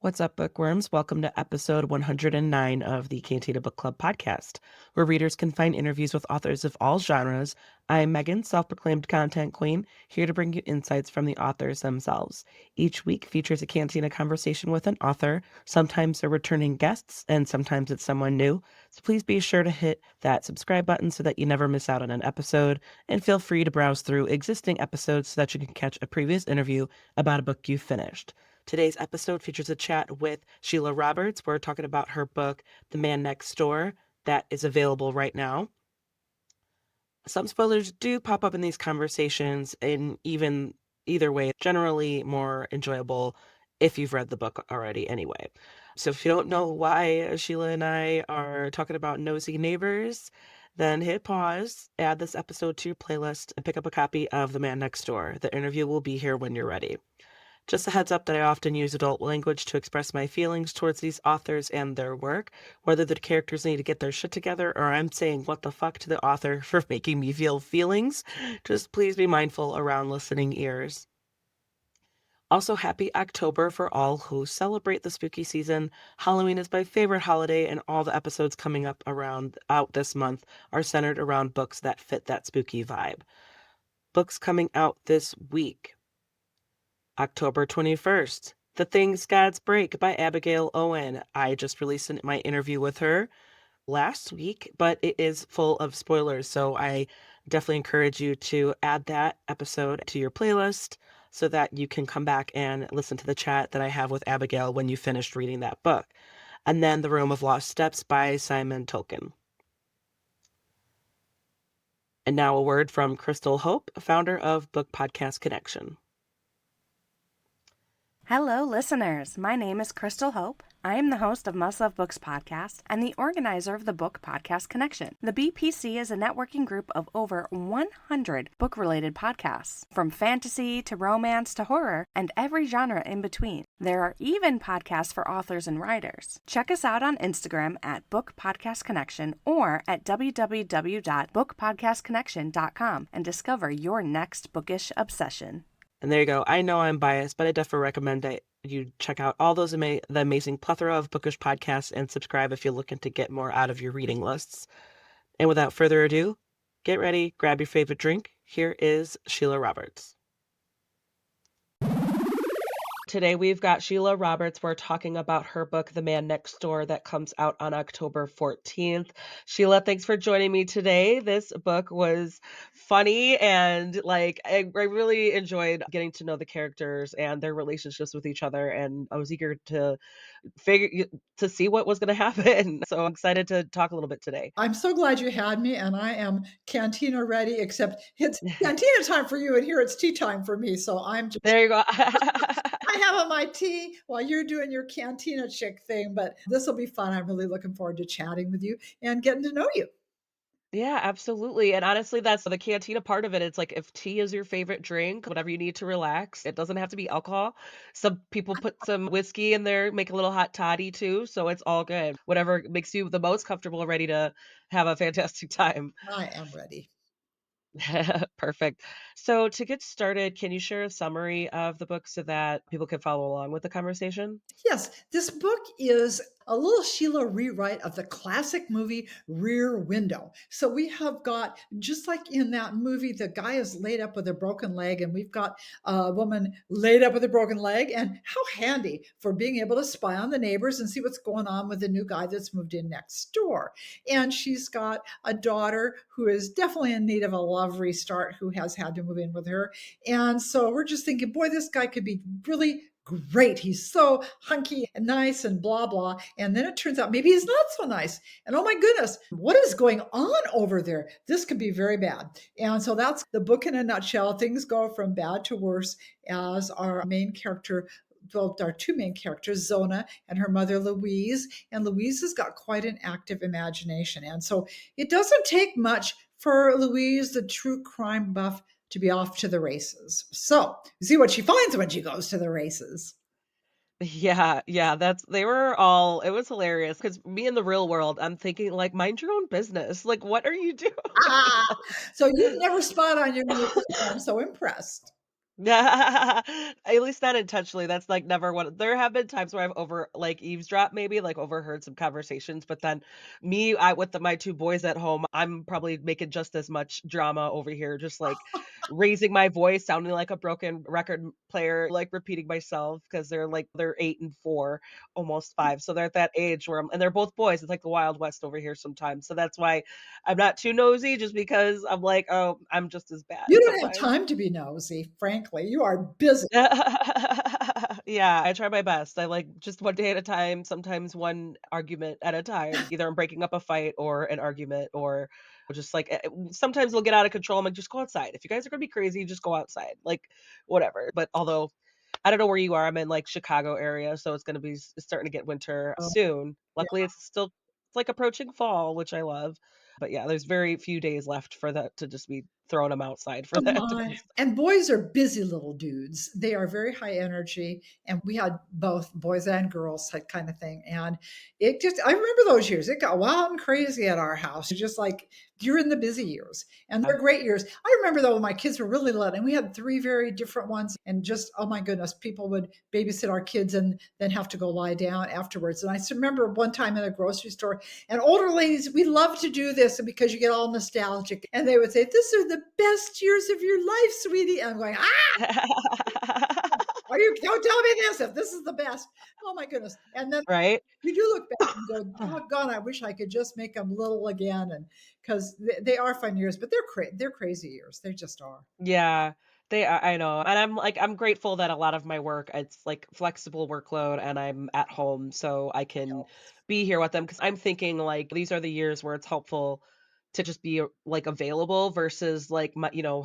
What's up, bookworms? Welcome to episode 109 of the Cantina Book Club podcast, where readers can find interviews with authors of all genres. I'm Megan, self-proclaimed content queen, here to bring you insights from the authors themselves. Each week features a Cantina conversation with an author. Sometimes they're returning guests, and sometimes it's someone new. So please be sure to hit that subscribe button so that you never miss out on an episode, and feel free to browse through existing episodes so that you can catch a previous interview about a book you finished. Today's episode features a chat with Sheila Roberts. We're talking about her book, The Man Next Door, that is available right now. Some spoilers do pop up in these conversations, and even either way, generally more enjoyable if you've read the book already anyway. So if you don't know why Sheila and I are talking about nosy neighbors, then hit pause, add this episode to your playlist, and pick up a copy of The Man Next Door. The interview will be here when you're ready. Just a heads up that I often use adult language to express my feelings towards these authors and their work, whether the characters need to get their shit together or I'm saying what the fuck to the author for making me feel feelings. Just please be mindful around listening ears. Also, happy October for all who celebrate the spooky season. Halloween is my favorite holiday, and all the episodes coming up out this month are centered around books that fit that spooky vibe. Books coming out this week. October 21st, The Things Gods Break by Abigail Owen. I just released my interview with her last week, but it is full of spoilers, so I definitely encourage you to add that episode to your playlist so that you can come back and listen to the chat that I have with Abigail when you finished reading that book. And then The Room of Lost Steps by Simon Tolkien. And now a word from Crystal Hope, founder of Book Podcast Connection. Hello, listeners. My name is Crystal Hope. I am the host of Must Love Books podcast and the organizer of the Book Podcast Connection. The BPC is a networking group of over 100 book-related podcasts, from fantasy to romance to horror and every genre in between. There are even podcasts for authors and writers. Check us out on Instagram at Book Podcast Connection or at www.bookpodcastconnection.com and discover your next bookish obsession. And there you go. I know I'm biased, but I definitely recommend that you check out all those the amazing plethora of bookish podcasts and subscribe if you're looking to get more out of your reading lists. And without further ado, get ready, grab your favorite drink. Here is Sheila Roberts. Today we've got Sheila Roberts. We're talking about her book, The Man Next Door, that comes out on October 14th. Sheila, thanks for joining me today. This book was funny and I really enjoyed getting to know the characters and their relationships with each other. And I was eager to see what was going to happen. So I'm excited to talk a little bit today. I'm so glad you had me, and I am Cantina ready, except it's Cantina time for you, and here it's tea time for me. So I'm just, There you go. I have my tea while you're doing your Cantina chick thing, but this will be fun. I'm really looking forward to chatting with you and getting to know you. Yeah, absolutely. And honestly, that's the cantina part of it. It's like if tea is your favorite drink, whatever you need to relax, it doesn't have to be alcohol. Some people put some whiskey in there, make a little hot toddy too. So it's all good. Whatever makes you the most comfortable, ready to have a fantastic time. I am ready. Perfect. So to get started, can you share a summary of the book so that people can follow along with the conversation? Yes, this book is a little Sheila rewrite of the classic movie Rear Window. So we have got, just like in that movie, the guy is laid up with a broken leg, and we've got a woman laid up with a broken leg. And how handy for being able to spy on the neighbors and see what's going on with the new guy that's moved in next door. And she's got a daughter who is definitely in need of a love restart, who has had to move in with her. And so we're just thinking, boy, this guy could be really great. He's so hunky and nice and blah, blah. And then it turns out maybe he's not so nice. And oh my goodness, what is going on over there? This could be very bad. And so that's the book in a nutshell. Things go from bad to worse as our main character, well, our two main characters, Zona and her mother, Louise. And Louise has got quite an active imagination. And so it doesn't take much for Louise, the true crime buff, to be off to the races. So you see what she finds when she goes to the races. Yeah, they were it was hilarious because me in the real world, I'm thinking like, mind your own business. Like, what are you doing? Ah, so you've never spot on your neighbors. I'm so impressed. At least not intentionally, that's, like, never one there have been times where I've eavesdropped maybe, like, overheard some conversations, but then I with my 2 boys at home, I'm probably making just as much drama over here, just, like, raising my voice, sounding like a broken record player, like, repeating myself because they're 8 and 4, almost 5, so they're at that age where and they're both boys, it's like the Wild West over here sometimes, so that's why I'm not too nosy just because I'm like, "Oh, I'm just as You bad don't have sometimes." time to be nosy, frankly. You are busy. Yeah, I try my best. I like just one day at a time, sometimes one argument at a time. Either I'm breaking up a fight or an argument or just sometimes they'll get out of control. I'm like, just go outside. If you guys are gonna be crazy, just go outside. Like whatever. But although I don't know where you are, I'm in like Chicago area, so it's gonna be it's starting to get winter Oh, soon. yeah. Luckily it's like approaching fall, which I love. But yeah, there's very few days left for that to just be throwing them outside for Oh that to my. be And boys are busy little dudes. They are very high energy, and we had both boys and girls, that kind of thing. And it just I remember those years. It got wild and crazy at our house. It's just like you're in the busy years, and they're great years. I remember though when my kids were really little, and we had three very different ones, and just oh my goodness, people would babysit our kids and then have to go lie down afterwards. And I still remember one time in a grocery store, and older ladies, we love to do this because you get all nostalgic. And they would say, "These are the best years of your life, sweetie." And I'm going, "Ah, are you don't tell me this if this is the best." Oh my goodness. And then right? you do look back and go, doggone, I wish I could just make them little again. And because they are fun years, but they're crazy years. They just are. Yeah, they are I know, and I'm grateful that a lot of my work, it's, like, flexible workload and I'm at home, so I can be here with them. Because 'cause I'm thinking, like, these are the years where it's helpful to just be, like, available versus, like,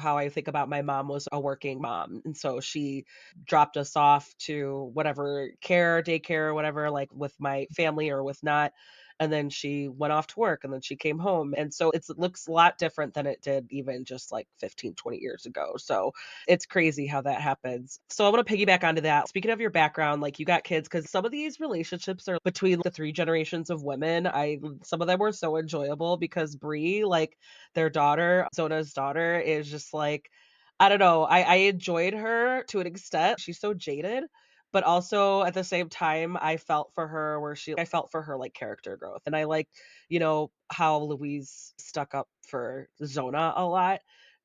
how I think about my mom was a working mom, and so she dropped us off to whatever daycare, or whatever, like, with my family or with not, and then she went off to work and then she came home, and so it looks a lot different than it did even just like 15, 20 years ago. So it's crazy how that happens. So I want to piggyback onto that. Speaking of your background, like you got kids, because some of these relationships are between the three generations of women. I Some of them were so enjoyable because Bree, like their daughter, Zona's daughter, is just like I don't know. I enjoyed her to an extent. She's so jaded, but also at the same time, I felt for her, like, character growth, and I liked, how Louise stuck up for Zona a lot,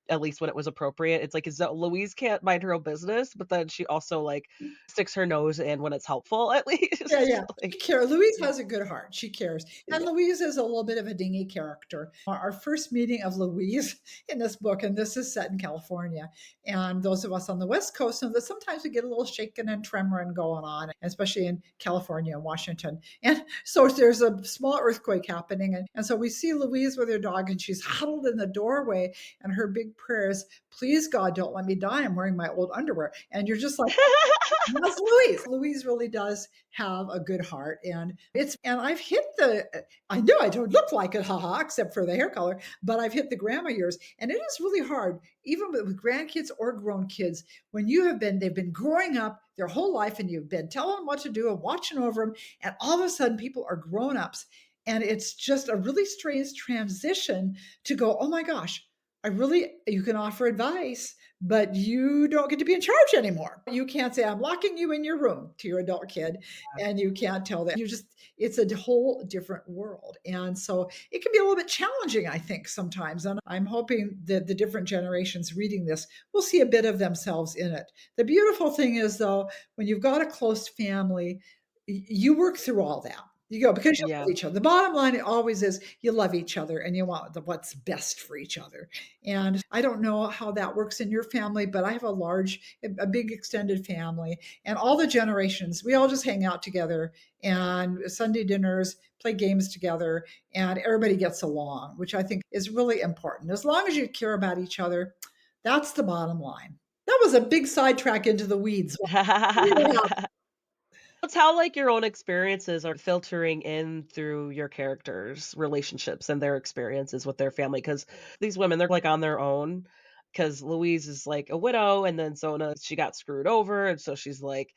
at least when it was appropriate. It's like Louise can't mind her own business, but then she also, like, sticks her nose in when it's helpful, at Yeah, least, yeah. like She cares. Louise has a good heart. She cares. And yeah. Louise is a little bit of a dingy character. Our first meeting of Louise in this book, and this is set in California. And those of us on the West Coast know that sometimes we get a little shaking and tremoring going on, especially in California and Washington. And so there's a small earthquake happening. And so we see Louise with her dog, and she's huddled in the doorway. And her big prayer is, "Please, God, don't let me die. I'm wearing my old underwear." And you're just like, that's Louise. Louise really does have a good heart, and I've hit the. I know I don't look like it, haha, except for the hair color, but I've hit the grandma years, and it is really hard, even with grandkids or grown kids, when they've been growing up their whole life, and you've been telling them what to do and watching over them, and all of a sudden people are grown ups, and it's just a really strange transition to go, oh my gosh, you can offer advice, but you don't get to be in charge anymore. You can't say, I'm locking you in your room to your adult kid, and you can't tell that. It's a whole different world. And so it can be a little bit challenging, I think, sometimes. And I'm hoping that the different generations reading this will see a bit of themselves in it. The beautiful thing is, though, when you've got a close family, you work through all that. You go because you love Yeah. each other. The bottom line always is you love each other and you want what's best for each other. And I don't know how that works in your family, but I have a big extended family, and all the generations, we all just hang out together and Sunday dinners, play games together, and everybody gets along, which I think is really important. As long as you care about each other, that's the bottom line. That was a big sidetrack into the weeds. It's how, like, your own experiences are filtering in through your characters' relationships and their experiences with their family. Because these women, they're, like, on their own. Because Louise is, like, a widow, and then Zona, she got screwed over, and so she's, like,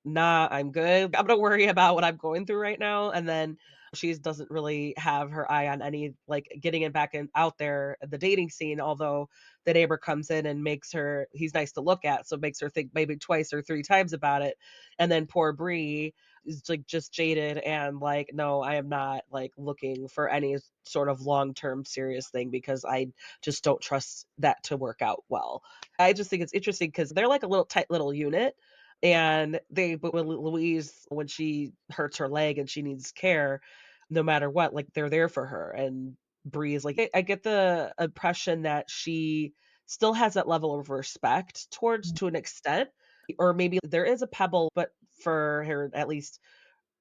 "Nah, I'm good. I'm gonna worry about what I'm going through right now." And then she doesn't really have her eye on any like getting it back in out there the dating scene, although the neighbor comes in and makes her he's nice to look at, so it makes her think maybe twice or three times about it. And then poor Bree is like just jaded and like, no, I am not like looking for any sort of long-term serious thing because I just don't trust that to work out well. I just think it's interesting because they're like a little tight little unit and but with Louise, when she hurts her leg and she needs care, no matter what, like, they're there for her, and Bree is like I get the impression that she still has that level of respect towards to an extent, or maybe there is a pebble, but for her, at least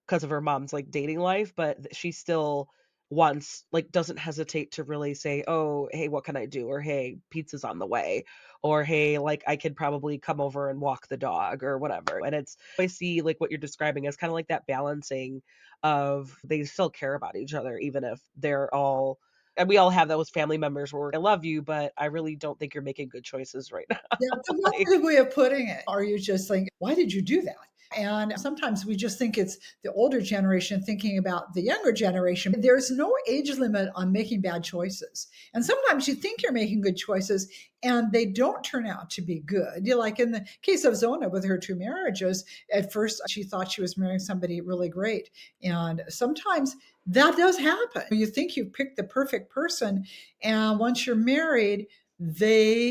'cause of her mom's, like, dating life, but she still wants like, doesn't hesitate to really say, "Oh, hey, what can I do?" Or, "Hey, pizza's on the way." Or, "Hey, like, I could probably come over and walk the dog," or whatever, and it's I see, like, what you're describing as kinda like that balancing of they still care about each other even if they're all and we all have those family members where, "I love you, but I really don't think you're making good choices right now." Yeah, that's a Like good way of putting it. Are you just like, why did you do that? And sometimes we just think it's the older generation thinking about the younger generation. There's no age limit on making bad choices. And sometimes you think you're making good choices and they don't turn out to be good. You know, like in the case of Zona with her two marriages, at first she thought she was marrying somebody really great. And sometimes that does happen. You think you've picked the perfect person, and once you're married, they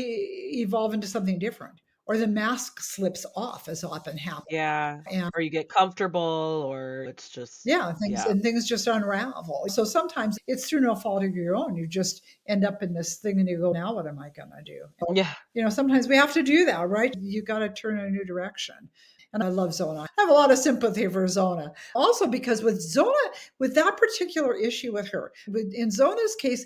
evolve into something different, or the mask slips off, as often happens. yeah, And or you get comfortable or it's just yeah, yeah. things just unravel. So sometimes it's through no fault of your own. You just end up in this thing and you go, now what am I going to do? Yeah. Sometimes we have to do that, right? You got to turn in a new direction. And I love Zona. I have a lot of sympathy for Zona. Also, because with Zona, with that particular issue with her, in Zona's case,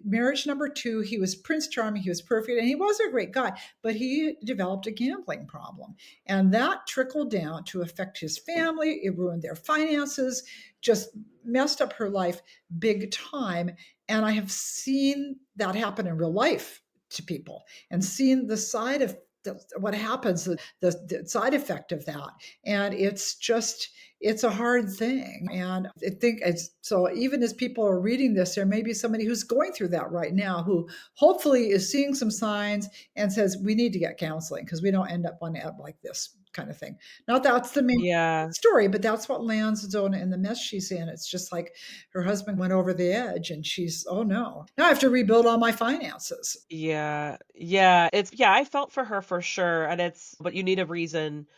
marriage number two, he was Prince Charming, he was perfect, and he was a great guy, but he developed a gambling problem. And that trickled down to affect his family. It ruined their finances, just messed up her life big time. And I have seen that happen in real life to people and seen the side of what happens, the side effect of that. And it's a hard thing. And I think it's so even as people are reading this, there may be somebody who's going through that right now who hopefully is seeing some signs and says, we need to get counseling because we don't end up on ebb like this kind of thing. Not that's the main Yeah. story, but that's what lands Zona in the mess she's in. It's just like her husband went over the edge and she's, oh no, now I have to rebuild all my finances. Yeah. Yeah, it's yeah, I felt for her for sure, and it's but you need a reason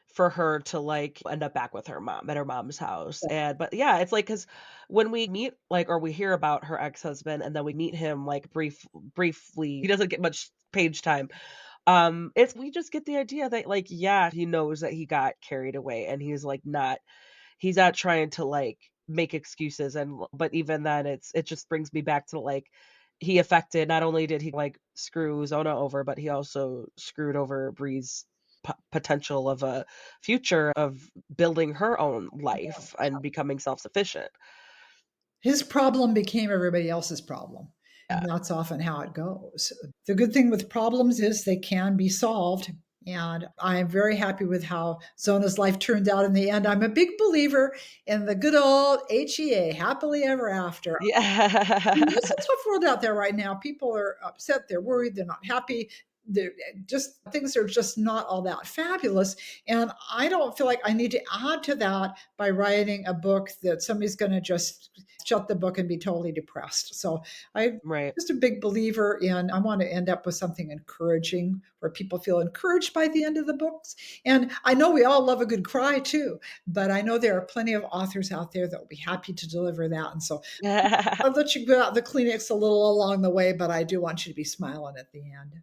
for her to, like, end up back with her mom at her mom's house, and but yeah, it's like because when we meet, like or we hear about her ex-husband and then we meet him, like, briefly he doesn't get much page time. It's we just get the idea that, like, yeah, he knows that he got carried away, and he's not trying to, like, make excuses and but even then, it just brings me back to, like, he affected not only did he, like, screw Zona over, but he also screwed over Bree's potential of a future of building her own life and becoming self-sufficient. His problem became everybody else's problem. Yeah. And that's often how it goes. The good thing with problems is they can be solved. And I am very happy with how Zona's life turned out in the end. I'm a big believer in the good old HEA, happily ever after. It's Yeah. a tough world out there right now. People are upset, they're worried, they're not happy. They're just things are just not all that fabulous. And I don't feel like I need to add to that by writing a book that somebody's going to just shut the book and be totally depressed. So I'm Right. just a big believer in I want to end up with something encouraging where people feel encouraged by the end of the books. And I know we all love a good cry too, but I know there are plenty of authors out there that will be happy to deliver that. And so I'll let you go out the Kleenex a little along the way, but I do want you to be smiling at the end.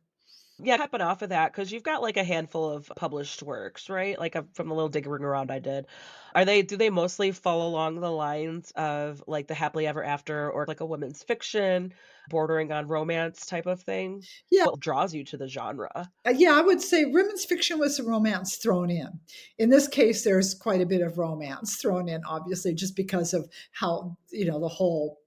Yeah, happen off of that because 'cause you've got, like, a handful of published works, right? Like, from the little digging around I did. Do they mostly fall along the lines of, like, the happily ever after or, like, a women's fiction bordering on romance type of thing? Yeah, What draws you to the genre? yeah, I would say women's fiction with some romance thrown in. In this case, there's quite a bit of romance thrown in, obviously, just because of how the whole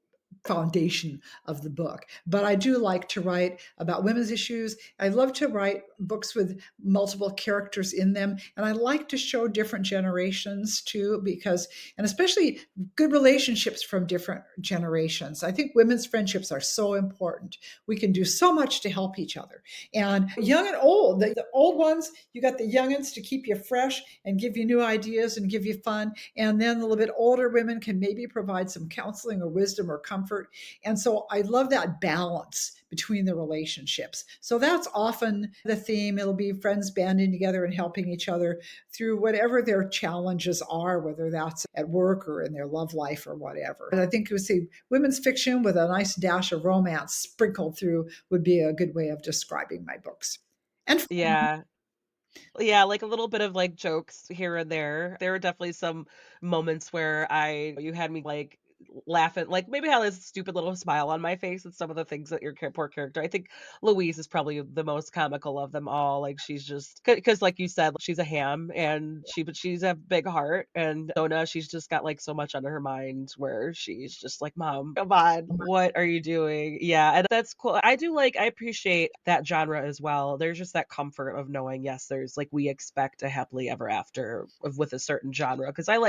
foundation of the book. But I do like to write about women's issues. I love to write books with multiple characters in them. And I like to show different generations too, because, and especially good relationships from different generations. I think women's friendships are so important. We can do so much to help each other. And young and old, the old ones, you got the youngins to keep you fresh and give you new ideas and give you fun. And then a little bit older women can maybe provide some counseling or wisdom or comfort. And so I love that balance between the relationships. So that's often the theme. It'll be friends banding together and helping each other through whatever their challenges are, whether that's at work or in their love life or whatever. And I think it would say women's fiction with a nice dash of romance sprinkled through would be a good way of describing my books. And fun. Yeah. Yeah, like a little bit of like jokes here and there. There were definitely some moments where you had me like laughing, like maybe had this stupid little smile on my face at some of the things that your poor character. I think Louise is probably the most comical of them all. Like she's just because, like you said, she's a ham and but she's a big heart. And Donna, she's just got like so much on her mind where she's just like, Mom, come on, what are you doing? Yeah, and that's cool. I appreciate that genre as well. There's just that comfort of knowing, yes, there's like we expect a happily ever after with a certain genre. Because I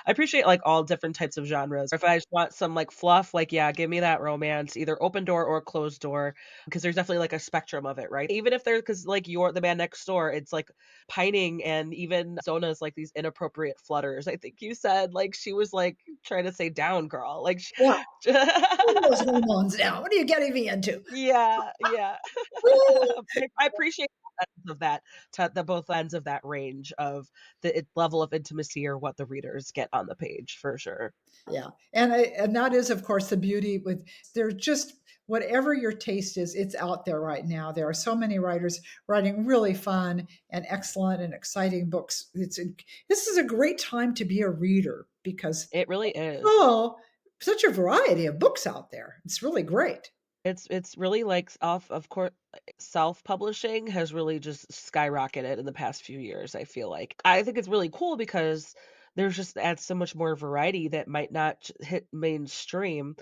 appreciate like all different types of genres. If I just want some like fluff, like yeah, give me that romance, either open door or closed door, because there's definitely like a spectrum of it, right? Even if there's because like you're the man next door, it's like pining and even Zona's like these inappropriate flutters. I think you said like she was like trying to say down girl. Like Yeah, those hormones now. What are you getting me into? yeah, yeah. Woo! I appreciate both ends of that the both ends of that range of level of intimacy or what the readers get on the page for sure. Yeah, and that is, of course, the beauty with there's just whatever your taste is, it's out there right now. There are so many writers writing really fun and excellent and exciting books. This is a great time to be a reader because It really is. oh, such a variety of books out there. It's really great. It's really like off of course self-publishing has really just skyrocketed in the past few years, I feel like. I think it's really cool because there's just adds so much more variety that might not hit mainstream.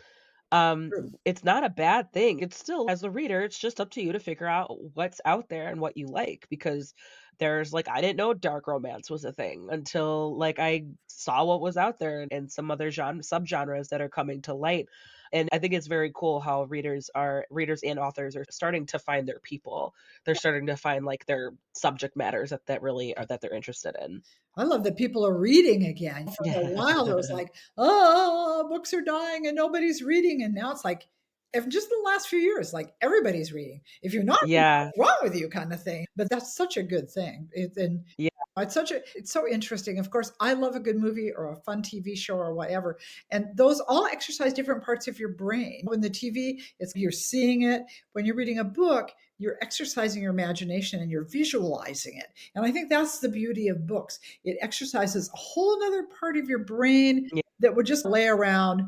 It's not a bad thing. It's still as a reader, it's just up to you to figure out what's out there and what you like because there's like I didn't know dark romance was a thing until like I saw what was out there and some other subgenres that are coming to light. And I think it's very cool how readers and authors are starting to find their people. They're starting to find like their subject matters that really are that they're interested in. I love that people are reading again. For a Yeah. while, it was like, oh, books are dying and nobody's reading. And now it's like, if just in the last few years, like everybody's reading. If you're not reading, Yeah. what's wrong with you, kind of thing. But that's such a good thing. And Yeah. it's so interesting. Of course, I love a good movie or a fun TV show or whatever. And those all exercise different parts of your brain. When the TV, it's you're seeing it. When you're reading a book, you're exercising your imagination and you're visualizing it. And I think that's the beauty of books. It exercises a whole other part of your brain Yeah. that would just lay around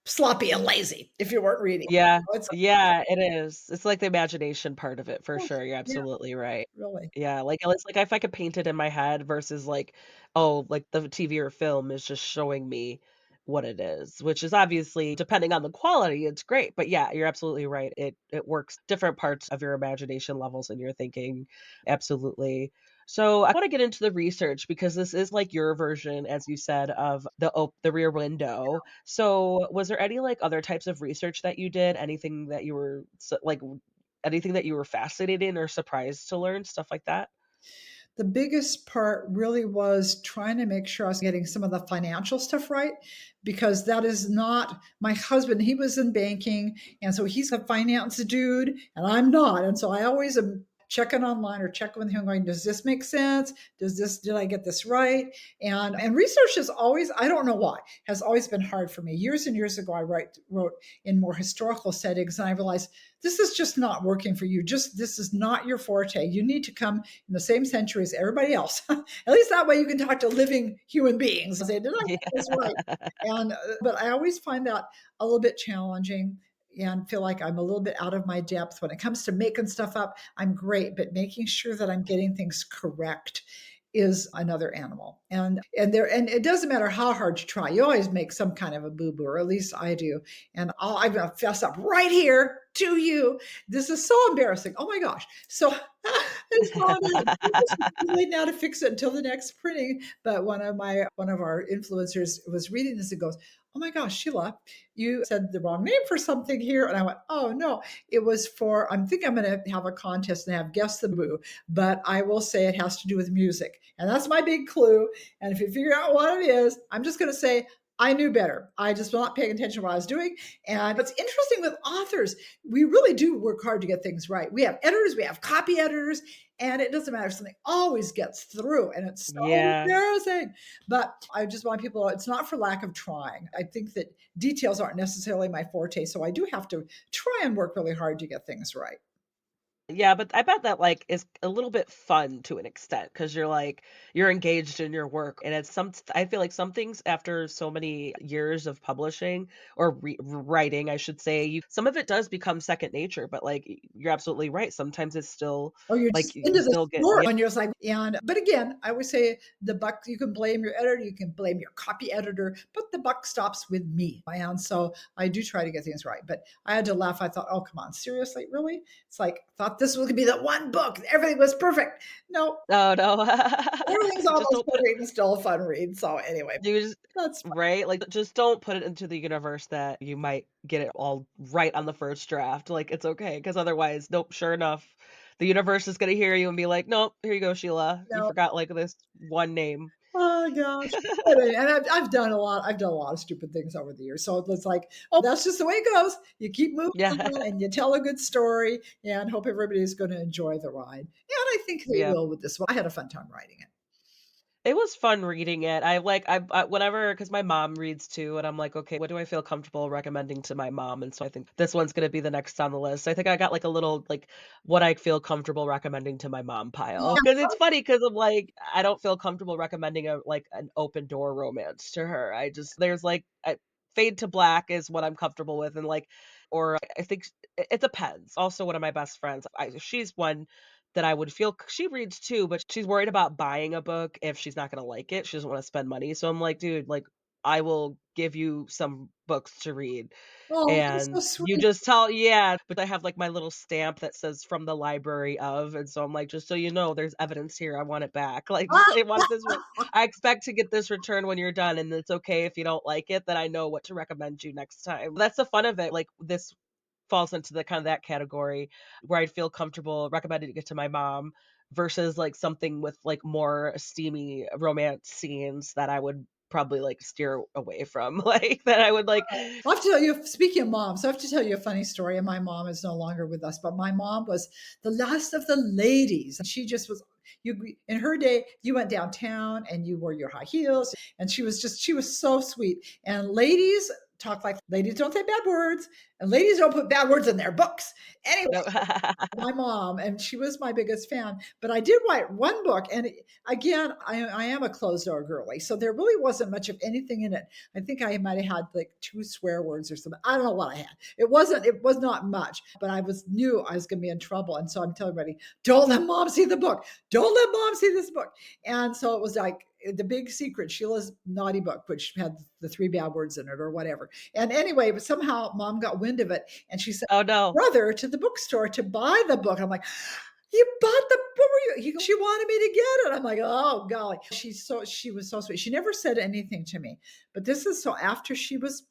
sloppy and lazy if you weren't reading. Yeah. It's Yeah, it is. It's like the imagination part of it for oh, sure, you're yeah, absolutely right. really. Yeah, like, it's like if I could paint it in my head versus like, oh, like the TV or film is just showing me what it is, which is obviously depending on the quality, it's great. But yeah, you're absolutely right. It works different parts of your imagination levels and your thinking. Absolutely. So I want to get into the research because this is like your version, as you said, of the Rear Window. So was there any like other types of research that you did? Anything that you were like anything that you were fascinated in or surprised to learn, stuff like that? The biggest part really was trying to make sure I was getting some of the financial stuff right because that is not my husband. He was in banking, and so he's a finance dude, and I'm not. And so I always am checking online or checking with him going, does this make sense? Did I get this right? And research is always, I don't know why, has always been hard for me. Years and years ago, wrote in more historical settings, and I realized this is just not working for you. Just this is not your forte. You need to come in the same century as everybody else. At least that way you can talk to living human beings and say, did I Yeah. get this right? And but I always find that a little bit challenging and feel like I'm a little bit out of my depth when it comes to making stuff up. I'm great, but making sure that I'm getting things correct is another animal. And it doesn't matter how hard you try, you always make some kind of a boo-boo, or at least I do. And I'm gonna fess up right here to you. This is so embarrassing. Oh my gosh. So it's gone and it's too late now to fix it until the next printing. But one of our influencers was reading this and goes, "Oh my gosh, Sheila, you said the wrong name for something here." And I went, "Oh no, it was for, I'm thinking I'm going to have a contest and have guess the boo, but I will say it has to do with music." And that's my big clue. And if you figure out what it is, I'm just going to say, I knew better. I just was not paying attention to what I was doing. And what's interesting with authors, we really do work hard to get things right. We have editors, we have copy editors, and it doesn't matter. Something always gets through, and it's so Yeah. embarrassing. But I just want people, it's not for lack of trying. I think that details aren't necessarily my forte. So I do have to try and work really hard to get things right. Yeah, but I bet that, like, is a little bit fun to an extent because 'cause you're, like, you're engaged in your work, and it's I feel like some things after so many years of publishing or writing, I should say, you some of it does become second nature, but, like, you're absolutely right. Sometimes it's still Or you're like, just you into the still get story yeah. and you're just like, and but again, I would say the buck, you can blame your editor, you can blame your copy editor, but the buck stops with me. And so I do try to get things right. But I had to laugh. I thought, oh, come on, seriously, really? It's like, thought this was gonna be the one book. Everything was perfect. No, Oh, no. everything's Just almost don't put it perfect and still a fun read. So anyway, you just that's fun. right? Like, just don't put it into the universe that you might get it all right on the first draft, like, it's okay, because otherwise, nope, sure enough, the universe is gonna hear you and be like, "Nope, here you go, Sheila. You No. forgot, like, this one name." Oh gosh. And I've done a lot. I've done a lot of stupid things over the years. So it's like, oh, that's just the way it goes. You keep moving Yeah. on and you tell a good story and hope everybody's going to enjoy the ride. And I think they Yeah. will with this one. I had a fun time writing it. It was fun reading it. I whenever because my mom reads too, and I'm like, "Okay, what do I feel comfortable recommending to my mom?" And so I think this one's gonna be the next on the list. I think I got, like, a little, like, what I feel comfortable recommending to my mom pile. Yeah. Because it's funny because 'cause I'm like, I don't feel comfortable recommending an open door romance to her. I just there's, like, Fade to Black is what I'm comfortable with, and, like or I think it depends. Also, one of my best friends, she's one that I would feel she reads too, but she's worried about buying a book if she's not gonna like it. She doesn't wanna spend money. So I'm like, "Dude, like, I will give you some books to read, Oh, that's so and you sweet. just tell" yeah, but I have, like, my little stamp that says "From the library of," and so I'm like, "Just so you know, there's evidence here. I want it back. Like, I want this I expect to get this returned when you're done, and it's okay if you don't like it, then I know what to recommend you next time." That's the fun of it. Like, this falls into the kind of that category where I'd feel comfortable recommending it to my mom versus, like, something with, like, more steamy romance scenes that I would probably, like, steer away from, like, that I would, like I have to tell you, speaking of moms, I have to tell you a funny story. And my mom is no longer with us, but my mom was the last of the ladies. She just was, you in her day, you went downtown and you wore your high heels, and she was so sweet. And ladies talk like ladies don't say bad words, and ladies don't put bad words in their books. Anyway, no. my mom, and she was my biggest fan. But I did write one book, and again, I am a closed door girly, so there really wasn't much of anything in it. I think I might have had like two swear words or something. I don't know what I had. It was not much, but I was knew I was going to be in trouble, and so I'm telling everybody, don't let mom see the book. Don't let mom see this book. And so it was like the big secret, Sheila's naughty book, which had the three bad words in it or whatever. And anyway, but somehow mom got wind of it, and she said Oh, no. brother to the bookstore to buy the book. I'm like, you bought the what were you? She wanted me to get it. I'm like, oh golly. She was so sweet. She never said anything to me. But this is so after she was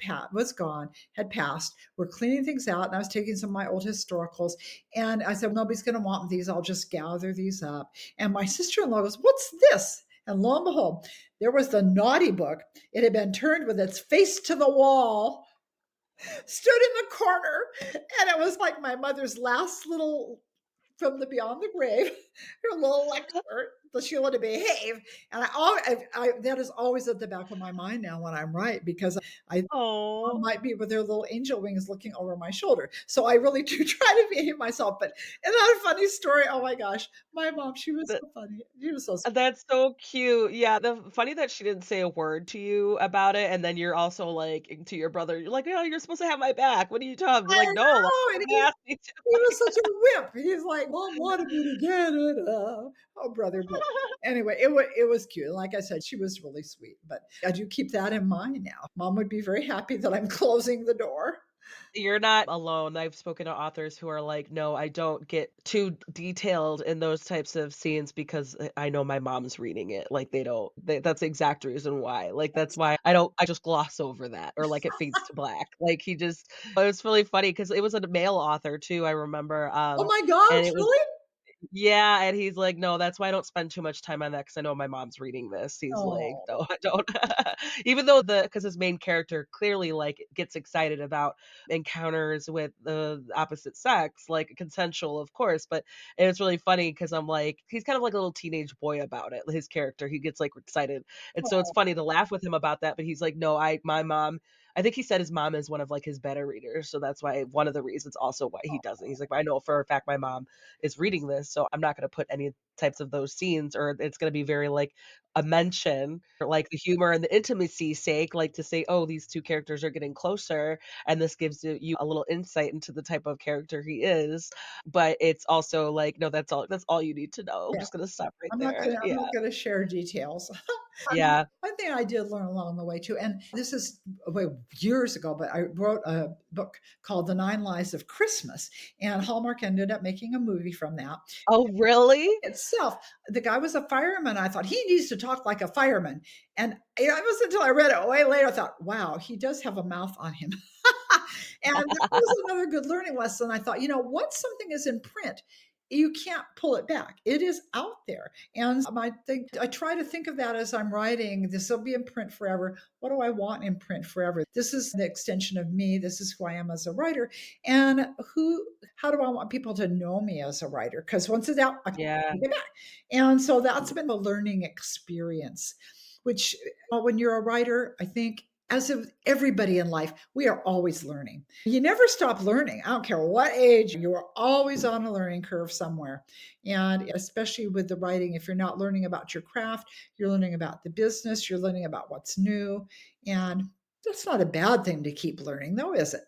gone, had passed, we're cleaning things out, and I was taking some of my old historicals. And I said, well, nobody's gonna want these. I'll just gather these up. And my sister-in-law goes, what's this? And lo and behold, there was the naughty book. It had been turned with its face to the wall, stood in the corner, and it was like my mother's last little from the beyond the grave, her little lecture, the Sheila to behave. And that is always at the back of my mind now when I'm right, because I Oh. might be with her little angel wings looking over my shoulder. So I really do try to behave myself. But isn't that a funny story? Oh my gosh. My mom, she was so funny. She was so sweet. That's so cute. Yeah, the funny that she didn't say a word to you about it, and then you're also like to your brother, you're like, "Oh, you're supposed to have my back. What are you talking?" You're I like, "No, like, know. And nobody asked me to." he was Like, such a wimp. He's like, Mom wanted me to get it. Oh, brother. But Anyway, it was cute. Like I said, she was really sweet. But I do keep that in mind now. Mom would be very happy that I'm closing the door. You're not alone. I've spoken to authors who are like, "No, I don't get too detailed in those types of scenes because I know my mom's reading it." Like, that's the exact reason why. Like, that's why I just gloss over that or, like, it fades to black. Like, he just it was really funny because it was a male author too, I remember, Oh my and gosh, it was really? yeah, and he's like, "No, that's why I don't spend too much time on that because I know my mom's reading this." He's like, Oh, "No, I don't." Even though because his main character clearly, like, gets excited about encounters with the opposite sex, like, consensual, of course, but it's really funny because 'cause I'm like he's kind of like a little teenage boy about it, his character, he gets, like, excited, and so it's oh, funny to laugh with him about that, but he's like, "No, my mom." I think he said his mom is one of, like, his better readers, so that's why one of the reasons also why he doesn't. He's like, "I know for a fact my mom is reading this, so I'm not gonna put any types of those scenes or it's gonna be very, like, a mention for, like, the humor and the intimacy sake, like, to say, 'Oh, these 2 characters are getting closer,' and this gives you a little insight into the type of character he is, but it's also like, no, that's all you need to know. I'm yeah. just gonna stop right I'm there. not Yeah. gonna share details. Yeah. One thing I did learn along the way too, and this is way years ago, but I wrote a book called The Nine Lives of Christmas, and Hallmark ended up making a movie from that. Oh, really? Itself, the guy was a fireman. I thought he needs to talk like a fireman, and it was until I read it way later. I thought, wow, he does have a mouth on him. And that was another good learning lesson. I thought, once something is in print, you can't pull it back. It is out there. And I try to think of that as I'm writing. This will be in print forever. What do I want in print forever? This is the extension of me. This is who I am as a writer. And how do I want people to know me as a writer? Because once it's out, I can Yeah. take it back. And so that's been a learning experience, which when you're a writer, I think as of everybody in life, we are always learning. You never stop learning. I don't care what age, you are always on a learning curve somewhere. And especially with the writing, if you're not learning about your craft, you're learning about the business, you're learning about what's new. And that's not a bad thing to keep learning, though, is it?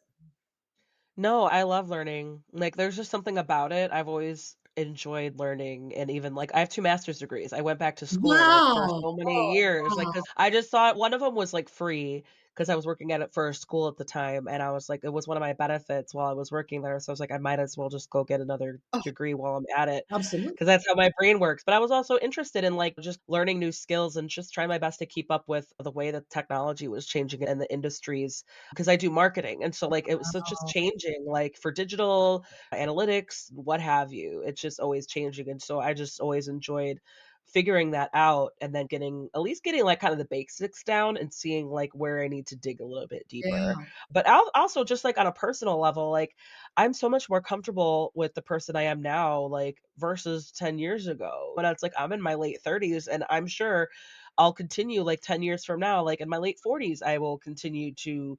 No, I love learning. Like, there's just something about it. I've always enjoyed learning and even, like I have 2 master's degrees. I went back to school, like, for Wow. so many Oh, years, like, wow. 'cause I just thought one of them was, like, free because I was working at it for a school at the time, and I was like it was one of my benefits while I was working there, so I was like, "I might as well just go get another Oh, degree while I'm at it," absolutely. because that's how my brain works, but I was also interested in, like, just learning new skills and just trying my best to keep up with the way that technology was changing in the industries because I do marketing, and so, like, it was so just Wow. changing, like, for digital, analytics, what have you. It's just always changing, and so I just always enjoyed figuring that out and then getting, like, kind of the basics down and seeing, like, where I need to dig a little bit deeper. Yeah. But also just, like, on a personal level, like, I'm so much more comfortable with the person I am now, like, versus 10 years ago. When it's like I'm in my late 30s, and I'm sure I'll continue, like, 10 years from now, like, in my late 40s, I will continue to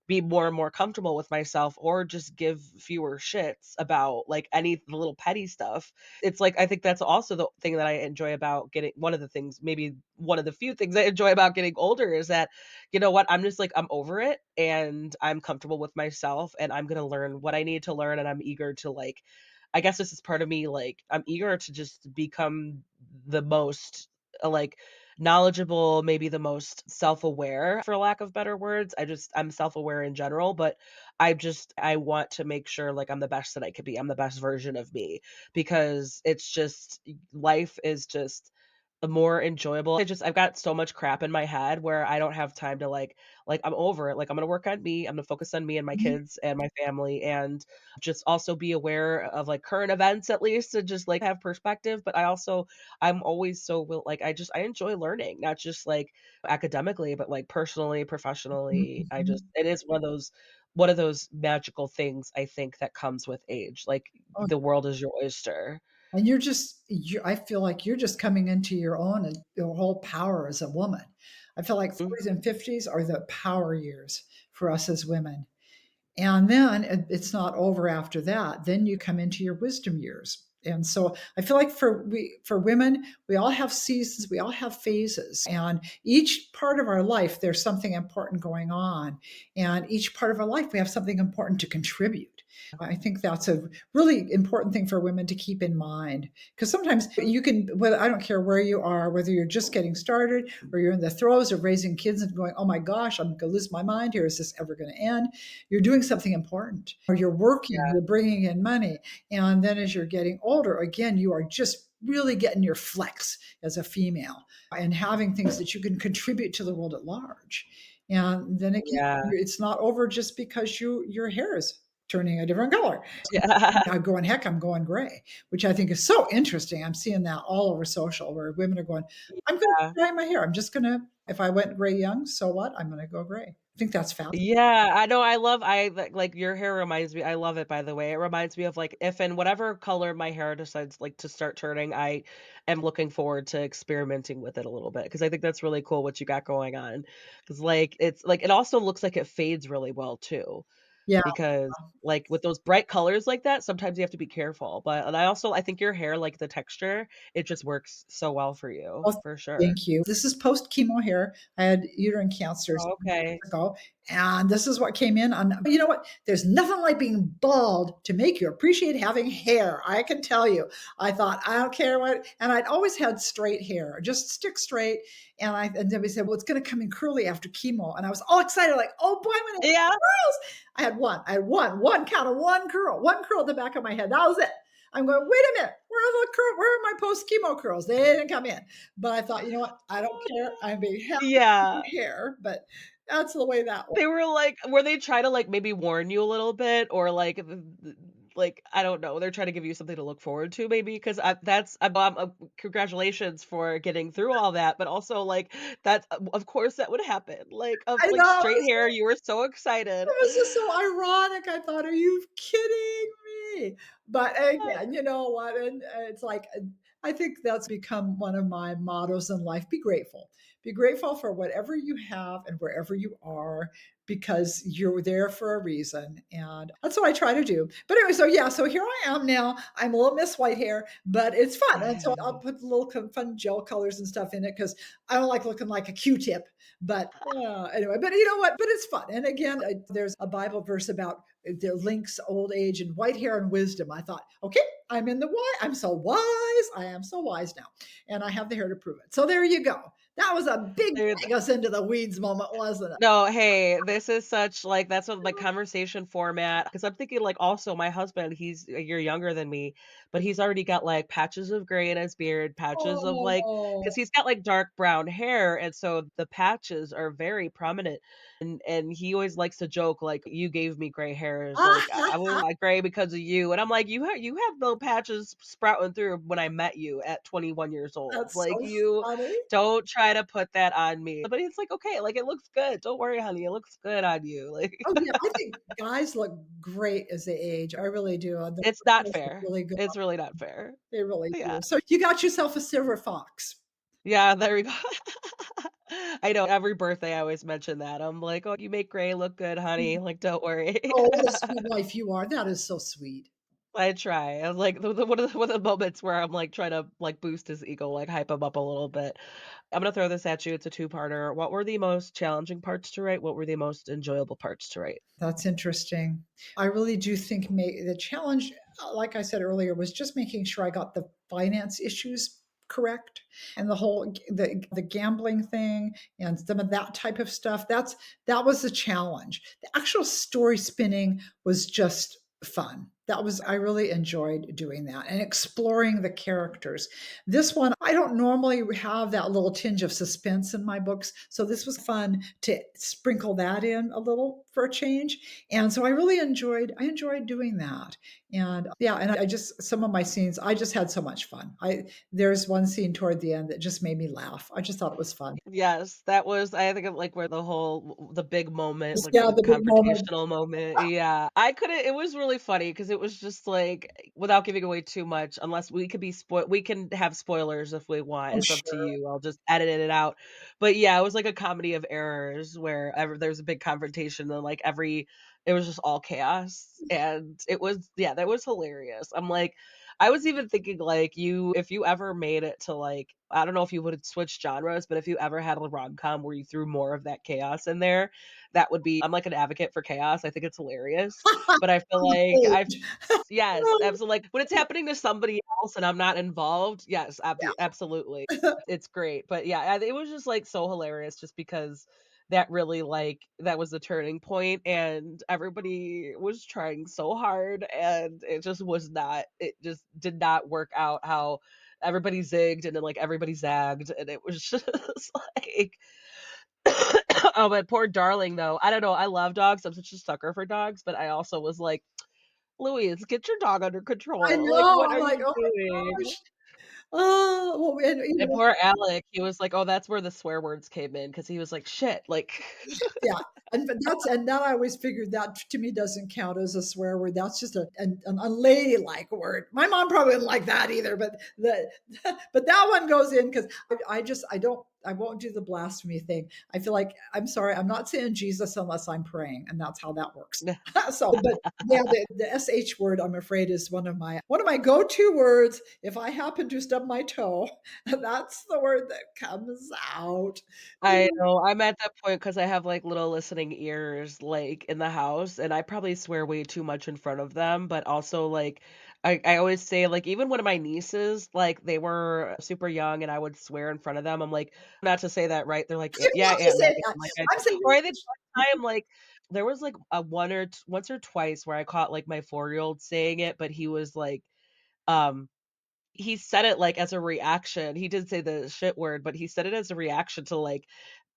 be more and more comfortable with myself or just give fewer shits about, like, any little petty stuff. It's like I think that's also the thing that I enjoy about getting one of the things, maybe one of the few things I enjoy about getting older is that, you know what, I'm just like, I'm over it and I'm comfortable with myself and I'm gonna learn what I need to learn and I'm eager to, like I guess this is part of me, like, I'm eager to just become the most, like, knowledgeable, maybe the most self-aware, for lack of better words. I'm self-aware in general, but I want to make sure, like, I'm the best that I could be. I'm the best version of me because it's just life is just more enjoyable. I've got so much crap in my head where I don't have time to, I'm over it. Like, I'm gonna work on me. I'm gonna focus on me and my Mhm. kids and my family and just also be aware of, like, current events at least and just, like, have perspective, but I'm always so I enjoy learning, not just, like, academically, but, like, personally, professionally. Mhm. It is one of those magical things I think that comes with age, like, Oh, the world is your oyster. and I feel like you're just coming into your own and your whole power as a woman. I feel like Mm. 40s and 50s are the power years for us as women. And then it's not over after that. Then you come into your wisdom years. And so I feel like for women, we all have seasons, we all have phases, and each part of our life there's something important going on, and each part of our life we have something important to contribute. I think that's a really important thing for women to keep in mind, because sometimes you can, whether I don't care where you are, whether you're just getting started or you're in the throes of raising kids and going, oh my gosh, I'm going to lose my mind here. Is this ever going to end? You're doing something important, or you're working, Yeah. you're bringing in money, and then as you're getting older, again, you are just really getting your flex as a female and having things that you can contribute to the world at large. And then again, Yeah. it's not over just because your hair is turning a different color. Yeah. I'm going, heck, I'm going gray, which I think is so interesting. I'm seeing that all over social where women are going, I'm going to Yeah. dye my hair. I'm just going to, if I went gray young, so what? I'm going to go gray. I think that's fascinating. Yeah, I know, I love I like, your hair reminds me I love it, by the way. It reminds me of, like, if in whatever color my hair decides, like, to start turning, I am looking forward to experimenting with it a little bit because I think that's really cool what you got going on. Because like, it's like it also looks like it fades really well too, Yeah. because, like, with those bright colors like that, sometimes you have to be careful, but and I think your hair, like, the texture, it just works so well for you, Oh, for sure. thank you. This is post chemo hair. I had uterine cancer Oh, okay. years ago, and this is what came in. On you know what? There's nothing like being bald to make you appreciate having hair. I can tell you. I thought I don't care what, and I'd always had straight hair, just stick straight. And then we said, well, it's going to come in curly after chemo, and I was all excited, like, oh boy, I'm going to have Yeah. curls. I had one count of one curl at the back of my head. That was it. I'm going, wait a minute, where are my post chemo curls? They didn't come in. But I thought, you know what? I don't care. I'm being happy Yeah. with hair, but that's the way that was. They were like were they try to, like, maybe warn you a little bit or, like, like, I don't know, they're trying to give you something to look forward to maybe? 'Cause that's congratulations for getting through all that, but also, like, that's of course that would happen. Like, of I like, know. straight hair, you were so excited. It was just so ironic. I thought, "Are you kidding me?" But again, you know what? And it's like, I think that's become one of my mottos in life. Be grateful. Be grateful for whatever you have and wherever you are because you're there for a reason. And that's what I try to do. But anyway, so yeah, so here I am now. I'm a little Miss White Hair, but it's fun. And so I'll put little fun gel colors and stuff in it because I don't like looking like a Q-tip. But anyway, but you know what? But it's fun. And again, there's a Bible verse about the links old age and white hair and wisdom. I thought, okay, I'm in the wise. I'm so wise. I am so wise now, and I have the hair to prove it. So there you go. That was a big Dude, drag us into the weeds moment, wasn't it? no, hey, this is such like that's what like conversation format because I'm thinking like also my husband, he's a year younger than me, but he's already got like patches of gray in his beard, patches of like Oh, because he's got like dark brown hair, and so the patches are very prominent. And he always likes to joke like you gave me gray hairs, like I was like gray because of you, and I'm like you have little patches sprouting through when I met you at 21 years old, that's like so you funny. don't try to put that on me. But it's like, "Okay, like, it looks good. Don't worry, honey, it looks good on you." Like, Oh yeah, I think guys look great as they age. I really do. The it's not girls look fair. really good. It's really not fair. They really Yeah. do. So you got yourself a silver fox. Yeah, there we go. I know, every birthday, I always mention that. I'm like, "Oh, you make gray look good, honey. Like, don't worry." Oh, what a sweet wife you are. That is so sweet. I try. I'm like, the one of the moments where I'm, like, trying to, like, boost his ego, like, hype him up a little bit. I'm gonna throw this at you. It's a two-parter. What were the most challenging parts to write? What were the most enjoyable parts to write? That's interesting. I really do think the challenge, like I said earlier, was just making sure I got the finance issues correct and the gambling thing and some of that type of stuff. That was the challenge. The actual story spinning was just fun. That was I really enjoyed doing that and exploring the characters. This one, I don't normally have that little tinge of suspense in my books. So this was fun to sprinkle that in a little for a change. And so I enjoyed doing that. And yeah, and I just some of my scenes, I just had so much fun. There's one scene toward the end that just made me laugh. I just thought it was fun. Yes, that was I think of, like, where the big moment, like, Yeah, the the big moment. confrontational moment, yeah. I couldn't it was really funny because it was just, like without giving away too much, unless we can have spoilers if we want, Oh, it's up to sure. you, I'll just edit it out. But, yeah, it was like a comedy of errors where there was a big confrontation and, like, it was just all chaos, and it was yeah, that was hilarious. I'm like I was even thinking, like, if you ever made it to, like I don't know if you would switch genres, but if you ever had a rom-com where you threw more of that chaos in there, that would be I'm, like, an advocate for chaos, I think it's hilarious, but I feel like I've Age. Yes, absolutely, like, when it's happening to somebody else and I'm not involved, yes, absolutely. It's great, but yeah, it was just, like, so hilarious just because that really, like that was the turning point, and everybody was trying so hard, and it just did not work out how everybody zigged and then, like, everybody zagged, and it was just like oh, but poor Darling, though, I don't know, I love dogs, I'm such a sucker for dogs, but I also was like, "Louise, get your dog under I control, like, know, what I'm are like, you "Oh my doing?" gosh." Oh, well, and, And poor Alec, he was like, "Oh, that's where the swear words came in because he was like, "Shit," like yeah, and but that's and now I always figured that to me doesn't count as a swear word. That's just an unladylike word. My mom probably wouldn't like that either, but the but that one goes in because I won't do the blasphemy thing. I feel like I'm sorry, I'm not saying Jesus unless I'm praying, and that's how that works. So, but yeah, the sh word I'm afraid is one of my go-to words. If I happen to stub my toe, that's the word that comes out. I know, I'm at that point because I have, like, little listening ears, like, in the house, and I probably swear way too much in front of them, but also, like, I always say, like, even one of my nieces, like, they were super young and I would swear in front of them, I'm like, "Not to say that, right?" They're like, "Yeah, Not to Aunt say Megan," that. I'm like, "I I'm do." saying Or I think one time, like, there was, like, a once or twice where I caught, like, my four-year-old saying it, but he was, like, um he said it, like, as a reaction. He did say the shit word, but he said it as a reaction to, like,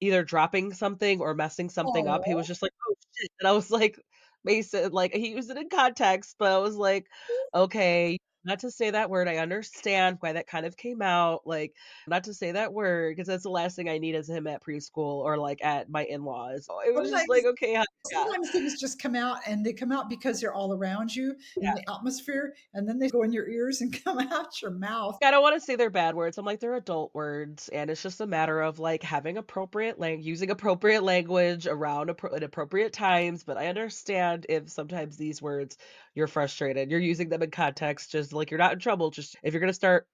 either dropping something or messing something up. He "Oh." was just like, "Oh, shit," and I was like, Mason like, he used it in context, but I was like, "Okay, not to say that word. I understand why that kind of came out, like, not to say that word because that's the last thing I need is him at preschool or, like, at my in-laws." So it was just Sometimes like, "Okay, yeah." sometimes things just come out, and they come out because they're all around you in Yeah. the atmosphere, and then they go in your ears and come out your mouth. I don't wanna say they're bad words, I'm like, they're adult words, and it's just a matter of, like, having appropriate using appropriate language around at appropriate times, but I understand if sometimes these words, you're frustrated, you're using them in context, just like, you're not in trouble, just if you're gonna start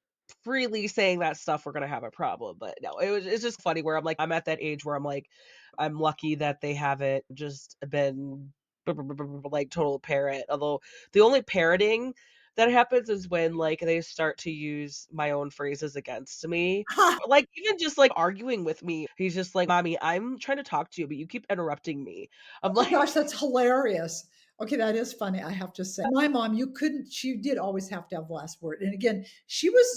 freely saying that stuff, we're gonna have a problem, but no, it's just funny where I'm at that age where I'm like, I'm lucky that they haven't just been like total parrot, although the only parroting that happens is when, like, they start to use my own phrases against me. Like, even just, like, arguing with me, he's just like, "Mommy, I'm trying to talk to you, but you keep interrupting me." I'm Oh my like gosh, that's hilarious. Okay, that is funny, I have to say. My mom, she did always have to have the last word. And again,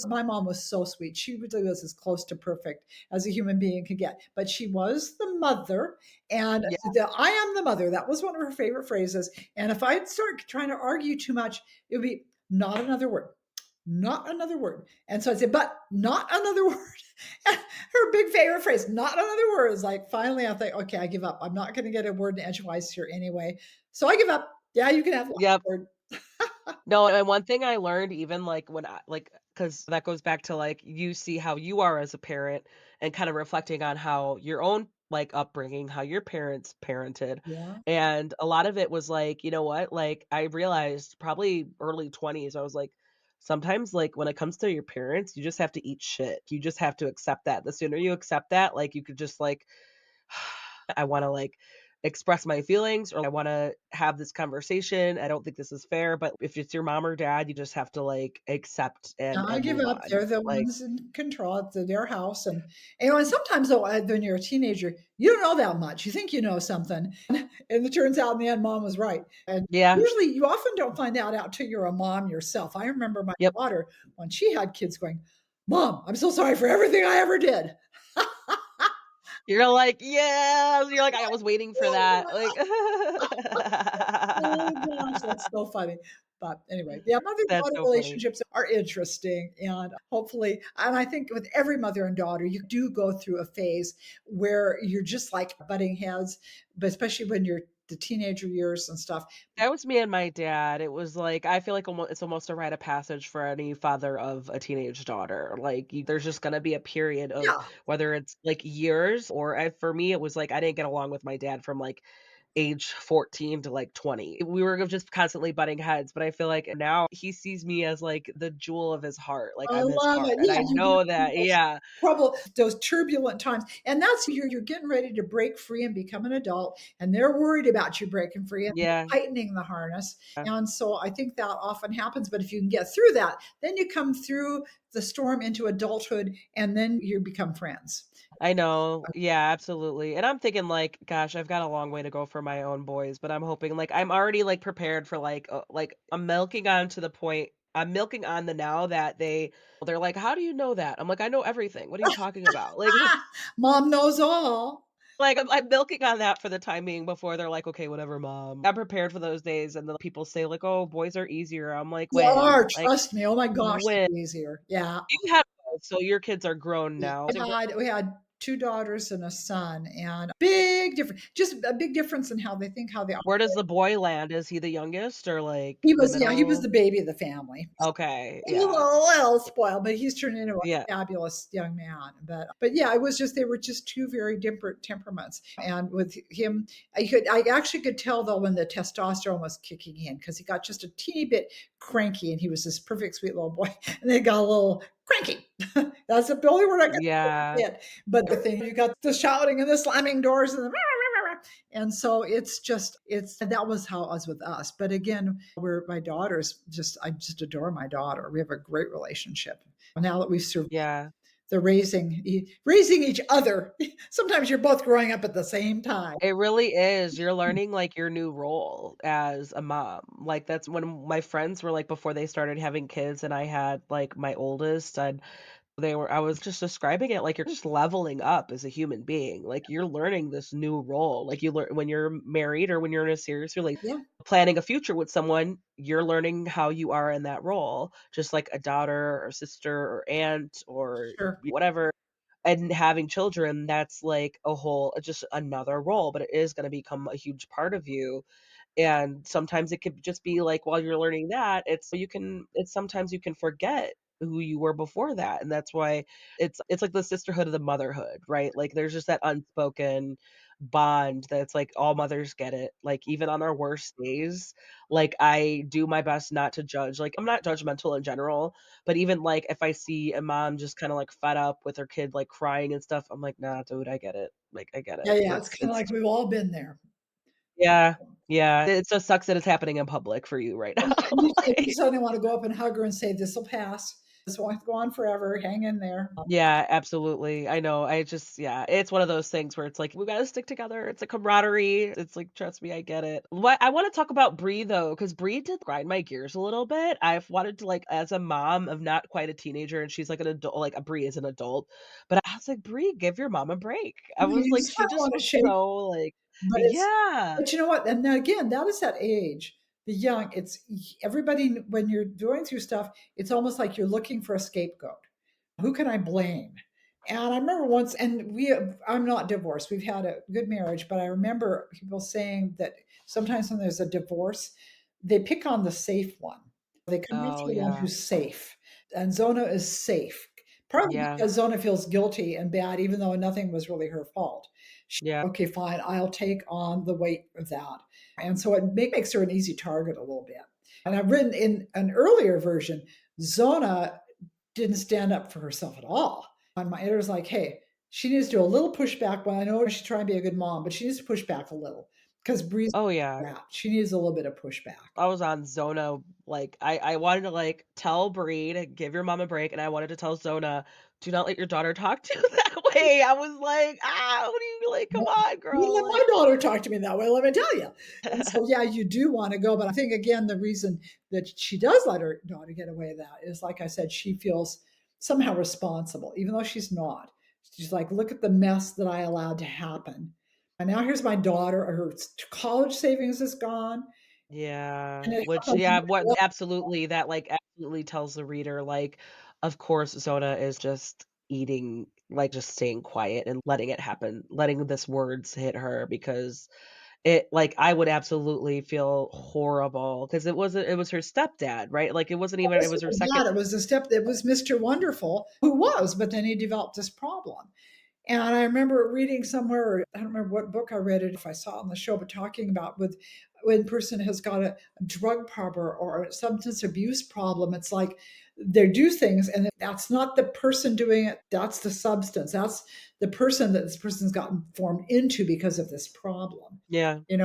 my mom was so sweet. She really was as close to perfect as a human being could get. But she was the mother, and yeah, I am the mother. That was one of her favorite phrases. And if I'd start trying to argue too much, it would be not another word, not another word. And so I'd say, but not another word. Her big favorite phrase, not another word, is like finally I think, okay, I give up. I'm not gonna get a word in edgewise here anyway. So I give up. Yeah, you can have the last yep. word. No, and one thing I learned even, like, when I like, because that goes back to, like, you see how you are as a parent and kind of reflecting on how your own, like, upbringing, how your parents parented, Yeah. and a lot of it was like, you know what? Like, I realized probably early 20s, I was like, sometimes, like, when it comes to your parents, you just have to eat shit. You just have to accept that. The sooner you accept that, like, you could just, like I wanna, like, express my feelings or I wanna have this conversation. I don't think this is fair, but if it's your mom or dad, you just have to, like, accept Yeah, I and give move up. on. They're the Like ones in control. It's their house, and sometimes though, when you're a teenager, you don't know that much. You think you know something, and it turns out in the end, mom was right. And yeah, usually, you often don't find out till you're a mom yourself. I remember my yep. daughter when she had kids going, "Mom, I'm so sorry for everything I ever did." You're like, "Yes!" You're like, "I was waiting for that." Like Oh gosh, that's so funny. But anyway, yeah, That's mother-daughter so funny. relationships are interesting, and hopefully, and I think with every mother and daughter, you do go through a phase where you're just like butting heads, but especially when you're the teenager years and stuff. That was me and my dad. It was like I feel like it's almost a rite of passage for any father of a teenage daughter. Like there's just gonna be a period of Yeah, whether it's like years or for me it was like I didn't get along with my dad from like age 14 to like 20. We were just constantly butting heads, but I feel like now he sees me as like the jewel of his heart. Like I I'm his love heart. it. And Yeah, I you get know through that. those Yeah. trouble, those turbulent times, and that's you're getting ready to break free and become an adult, and they're worried about you breaking free and Yeah. tightening the harness. And so I think that often happens. But if you can get through that, then you come through the storm into adulthood, and then you become friends. I know. Yeah, absolutely. And I'm thinking like, gosh, I've got a long way to go for my own boys, but I'm hoping like I'm already like prepared for like I'm milking on to the point. I'm milking on the now that they're like, "How do you know that?" I'm like, "I know everything. What are you talking about?" Like Mom knows all. like I'm milking on that for the time being before they're like, "Okay, whatever, mom." I'm prepared for those days and then people say like, "Oh, boys are easier." I'm like, You are, "When?" Like, trust me. Oh my gosh, "When?" it's easier. Yeah. You have both, so your kids are grown Yeah. now. We had 2 daughters and a son, and big difference, just a big difference in how they think, how they Where does operate. the boy land? Is he the youngest or, like, He the was, yeah, he was the middle? baby of the family. Okay, He was yeah. a little spoiled, but he's turned into Yeah. a fabulous young man. But yeah, it was just they were just 2 very different temperaments. And with him, I actually could tell though when the testosterone was kicking in because he got just a teeny bit cranky, and he was this perfect sweet little boy, and then he got a little cranky. That's the only word I can Yeah. get. But the thing, you got the shouting and the slamming doors and the and so it's that was how it was with us. But again, we're my daughters, just I just adore my daughter. We have a great relationship. Now that we've survived Yeah. the raising each other. Sometimes you're both growing up at the same time. It really is. You're learning, like, your new role as a mom. Like, that's when my friends were, like, before they started having kids and I had, like, my oldest, I was just describing it like you're just leveling up as a human being. Like, you're learning this new role. Like, you learn when you're married or when you're in a serious relationship Yeah, planning a future with someone, you're learning how you are in that role, just like a daughter or sister or aunt or sure. whatever. And having children, that's like a whole just another role, but it is gonna become a huge part of you. And sometimes it could just be like while you're learning that, it's sometimes you can forget who you were before that, and that's why it's like the sisterhood of the motherhood, right? Like, there's just that unspoken bond that's like all mothers get it, like, even on our worst days, like, I do my best not to judge, like, I'm not judgmental in general, but even, like, if I see a mom just kinda, like, fed up with her kid, like, crying and stuff, I'm like, "Nah, dude, I get it." Like, I get Yeah, it. yeah. It's It's kind of it's like we've all been there. yeah, yeah, it just sucks that it's happening in public for you right now, And you like suddenly want to go up and hug her and say, "This will pass. This won't go on forever. Hang in there." yeah, absolutely, I know, I just yeah, it's one of those things where it's like, "We gotta stick together, it's a camaraderie," it's like, "Trust me, I get it." What I wanna talk about Bree, though, because Bree did grind my gears a little bit. I've wanted to, like as a mom of not quite a teenager, and she's like an adult like, Bree is an adult, but I was like, "Bree, give your mom a break." I was You like, just she kind of just want to was shake, so, like but it's yeah. but you know what? And then again, that is that age, the young. It's everybody when you're going through stuff, it's almost like you're looking for a scapegoat. Who can I blame? And I remember once, and I'm not divorced. We've had a good marriage, but I remember people saying that sometimes when there's a divorce, they pick on the safe one. They come Oh, after the one yeah. who's safe. And Zona is safe, partly Yeah, because Zona feels guilty and bad, even though nothing was really her fault. yeah. Okay, fine, I'll take on the weight of that. And so it makes her an easy target a little bit. And I've written in an earlier version, Zona didn't stand up for herself at all. And my editor's like, hey, she needs to do a little pushback. Well, I know she's trying to be a good mom, but she needs to push back a little because Bree's Oh, yeah. rat. She needs a little bit of pushback. I was on Zona, like, I wanted to, like, tell Bree to give your mom a break, and I wanted to tell Zona, "Do not let your daughter talk to you that way." I was like, "Ah, what are you like, come Well, on, you girl." let my Like daughter talk to me that way, let me tell you. And so, yeah, you do want to go. But I think, again, the reason that she does let her daughter get away with that is, like I said, she feels somehow responsible, even though she's not. She's like, look at the mess that I allowed to happen. And now here's my daughter, her college savings is gone. Yeah, And it which happened. yeah, what absolutely, that, like, absolutely tells the reader, like, of course, Zona is just eating like, just staying quiet and letting it happen, letting this words hit her because it like, I would absolutely feel horrible because it was her stepdad, right? Like, it wasn't It even it was wasn't her her second dad, it was a step, it was Mr. Wonderful who was, but then he developed this problem. And I remember reading somewhere, I don't remember what book I read it, if I saw it on the show, but talking about with when a person has got a drug problem or a substance abuse problem, it's like they do things and that's not the person doing it. That's the substance. That's the person that this person's gotten formed into because of this problem. Yeah. And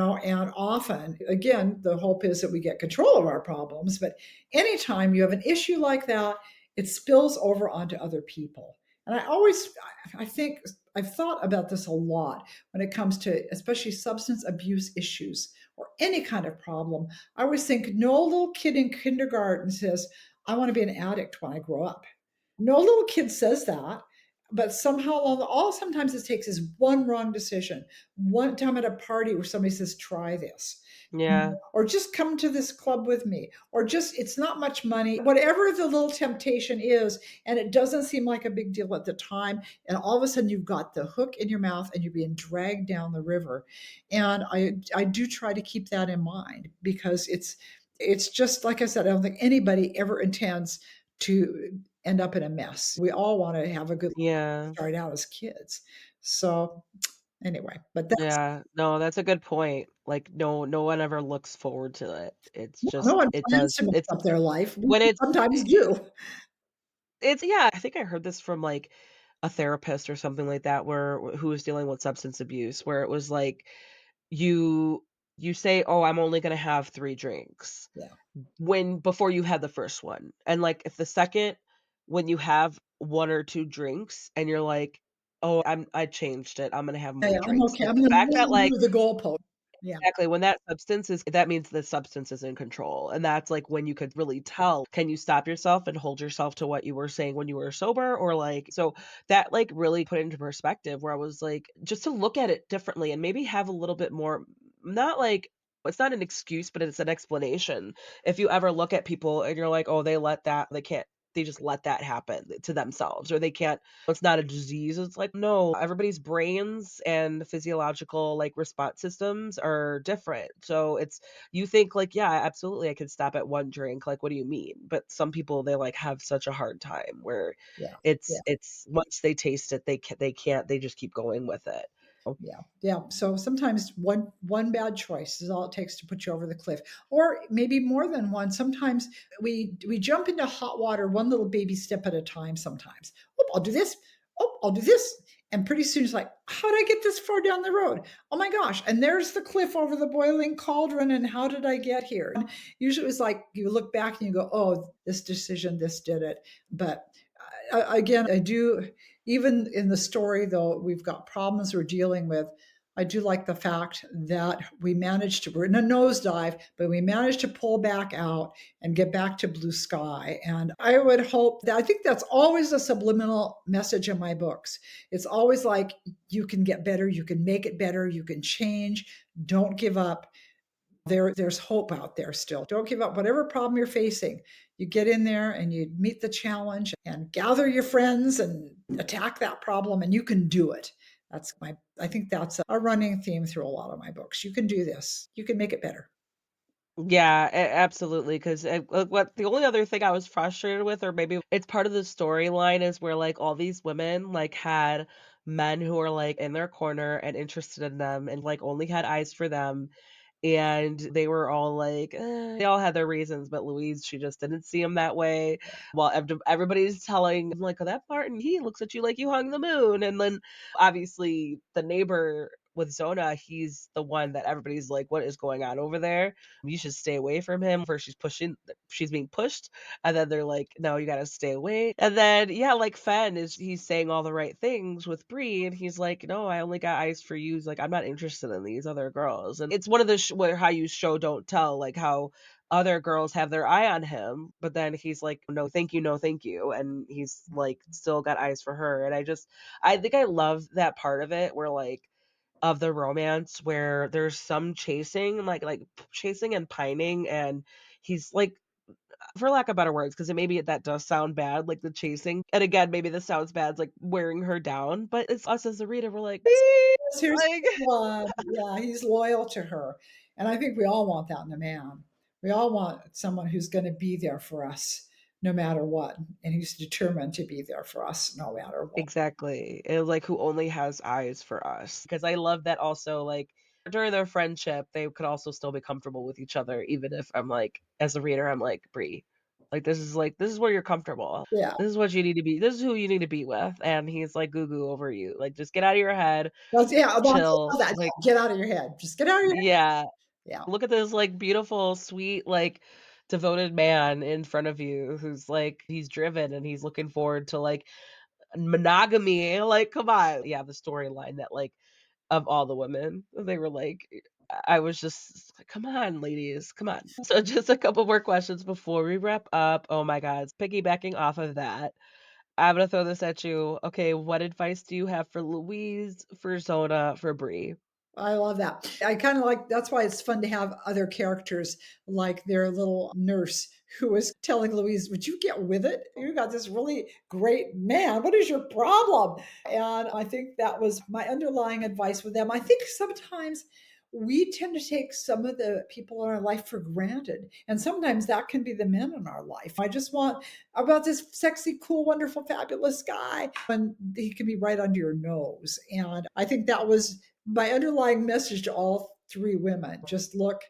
often, again, the hope is that we get control of our problems. But anytime you have an issue like that, it spills over onto other people. And I think I've thought about this a lot when it comes to especially substance abuse issues or any kind of problem. I always think no little kid in kindergarten says, I want to be an addict when I grow up. No little kid says that. But somehow, all sometimes it takes is one wrong decision. One time at a party where somebody says, try this, Yeah. or just come to this club with me, or just, it's not much money, whatever the little temptation is. And it doesn't seem like a big deal at the time. And all of a sudden, you've got the hook in your mouth and you're being dragged down the river. And I do try to keep that in mind because it's just like I said, I don't think anybody ever intends to end up in a mess. We all want to have a good Yeah. start out as kids. So anyway, but that's Yeah. No, that's a good point. Like, no one ever looks forward to it. It's no just one it plans does to mess it's up their life. We when it's sometimes do. it's yeah, I think I heard this from, like, a therapist or something like that where who was dealing with substance abuse, where it was like, you you say, "Oh, I'm only gonna have 3 drinks," Yeah. when before you had the first one, and, like, if the second when you have 1 or 2 drinks and you're like, "Oh, I changed it, I'm gonna have Yeah, more yeah, I'm drinks," okay. like, I'm the gonna fact that, like move the goalpost. Yeah, exactly, when that substance is that means the substance is in control, and that's, like, when you could really tell, can you stop yourself and hold yourself to what you were saying when you were sober, or, like so that, like, really put it into perspective where I was like just to look at it differently and maybe have a little bit more not like it's not an excuse, but it's an explanation. If you ever look at people and you're like, "Oh, they can't they just let that happen to themselves," or they can't it's not a disease. It's like, no, everybody's brains and physiological like response systems are different. So it's you think like, yeah, absolutely I could stop at one drink. Like, what do you mean? But some people they like have such a hard time where yeah, yeah. it's once they taste it, they can't, they just keep going with it. Yeah, yeah. So sometimes one bad choice is all it takes to put you over the cliff, or maybe more than one. Sometimes we jump into hot water one little baby step at a time. Sometimes, oh, I'll do this. Oh, I'll do this. And pretty soon it's like, how did I get this far down the road? Oh my gosh! And there's the cliff over the boiling cauldron. And how did I get here? And usually it's like you look back and you go, oh, this decision, this did it. But again, I do even in the story, though we've got problems we're dealing with, I do like the fact that we managed to, we're in a nosedive, but we managed to pull back out and get back to blue sky. And I would hope that I think that's always a subliminal message in my books. It's always like, you can get better, you can make it better, you can change, don't give up. There's hope out there still. Don't give up. Whatever problem you're facing, you get in there and you meet the challenge and gather your friends and attack that problem, and you can do it. I think that's a running theme through a lot of my books. You can do this. You can make it better. Yeah, absolutely. Because what the only other thing I was frustrated with, or maybe it's part of the storyline, is where like all these women like had men who were like in their corner and interested in them and like only had eyes for them. And they were all like, they all had their reasons, but Louise, she just didn't see him that way. While everybody's telling, I'm like, oh, that Martin, he looks at you like you hung the moon. And then obviously the neighbor with Zona, he's the one that everybody's like, what is going on over there? You should stay away from him. First, she's being pushed. And then they're like, no, you got to stay away. And then, yeah, like he's saying all the right things with Bree. And he's like, no, I only got eyes for you. He's like, I'm not interested in these other girls. And it's one of the, where how you show, don't tell, like how other girls have their eye on him. But then he's like, no, thank you. No, thank you. And he's like, still got eyes for her. And I think I love that part of it where like, of the romance where there's some chasing, chasing and pining, and he's like, for lack of better words, because maybe that does sound bad, like the chasing. And again, maybe this sounds bad, it's like wearing her down, but it's us as the reader, we're like, Here's like one. Yeah, he's loyal to her. And I think we all want that in a man. We all want someone who's going to be there for us no matter what. And he's determined to be there for us no matter what. Exactly. And, like, who only has eyes for us. Because I love that also, like, during their friendship, they could also still be comfortable with each other, even if I'm like, as a reader, I'm like, "Bree, like, this is where you're comfortable. Yeah. This is what you need to be this is who you need to be with." And he's like, "Goo goo over you. Like, just get out of your head, Yeah, well, I chill." love that. Like, Yeah, get out of your head. Just get out of your head. yeah. Yeah. Look at this, like, beautiful, sweet, like, devoted man in front of you who's, like, he's driven and he's looking forward to, like, monogamy, like, come on. Yeah, the storyline that, like, of all the women, they were like I was just like, "Come on, ladies, come on." So just a couple more questions before we wrap up. Oh my god, piggybacking off of that, I'm gonna throw this at you. Okay, what advice do you have for Louise, for Zona, for Bree? I love that. I kind of like that's why it's fun to have other characters like their little nurse who was telling Louise, "Would you get with it? You got this really great man. What is your problem?" And I think that was my underlying advice with them. I think sometimes we tend to take some of the people in our life for granted. And sometimes that can be the men in our life. I just want about this sexy, cool, wonderful, fabulous guy. And he can be right under your nose. And I think that was my underlying message to all three women. Just look,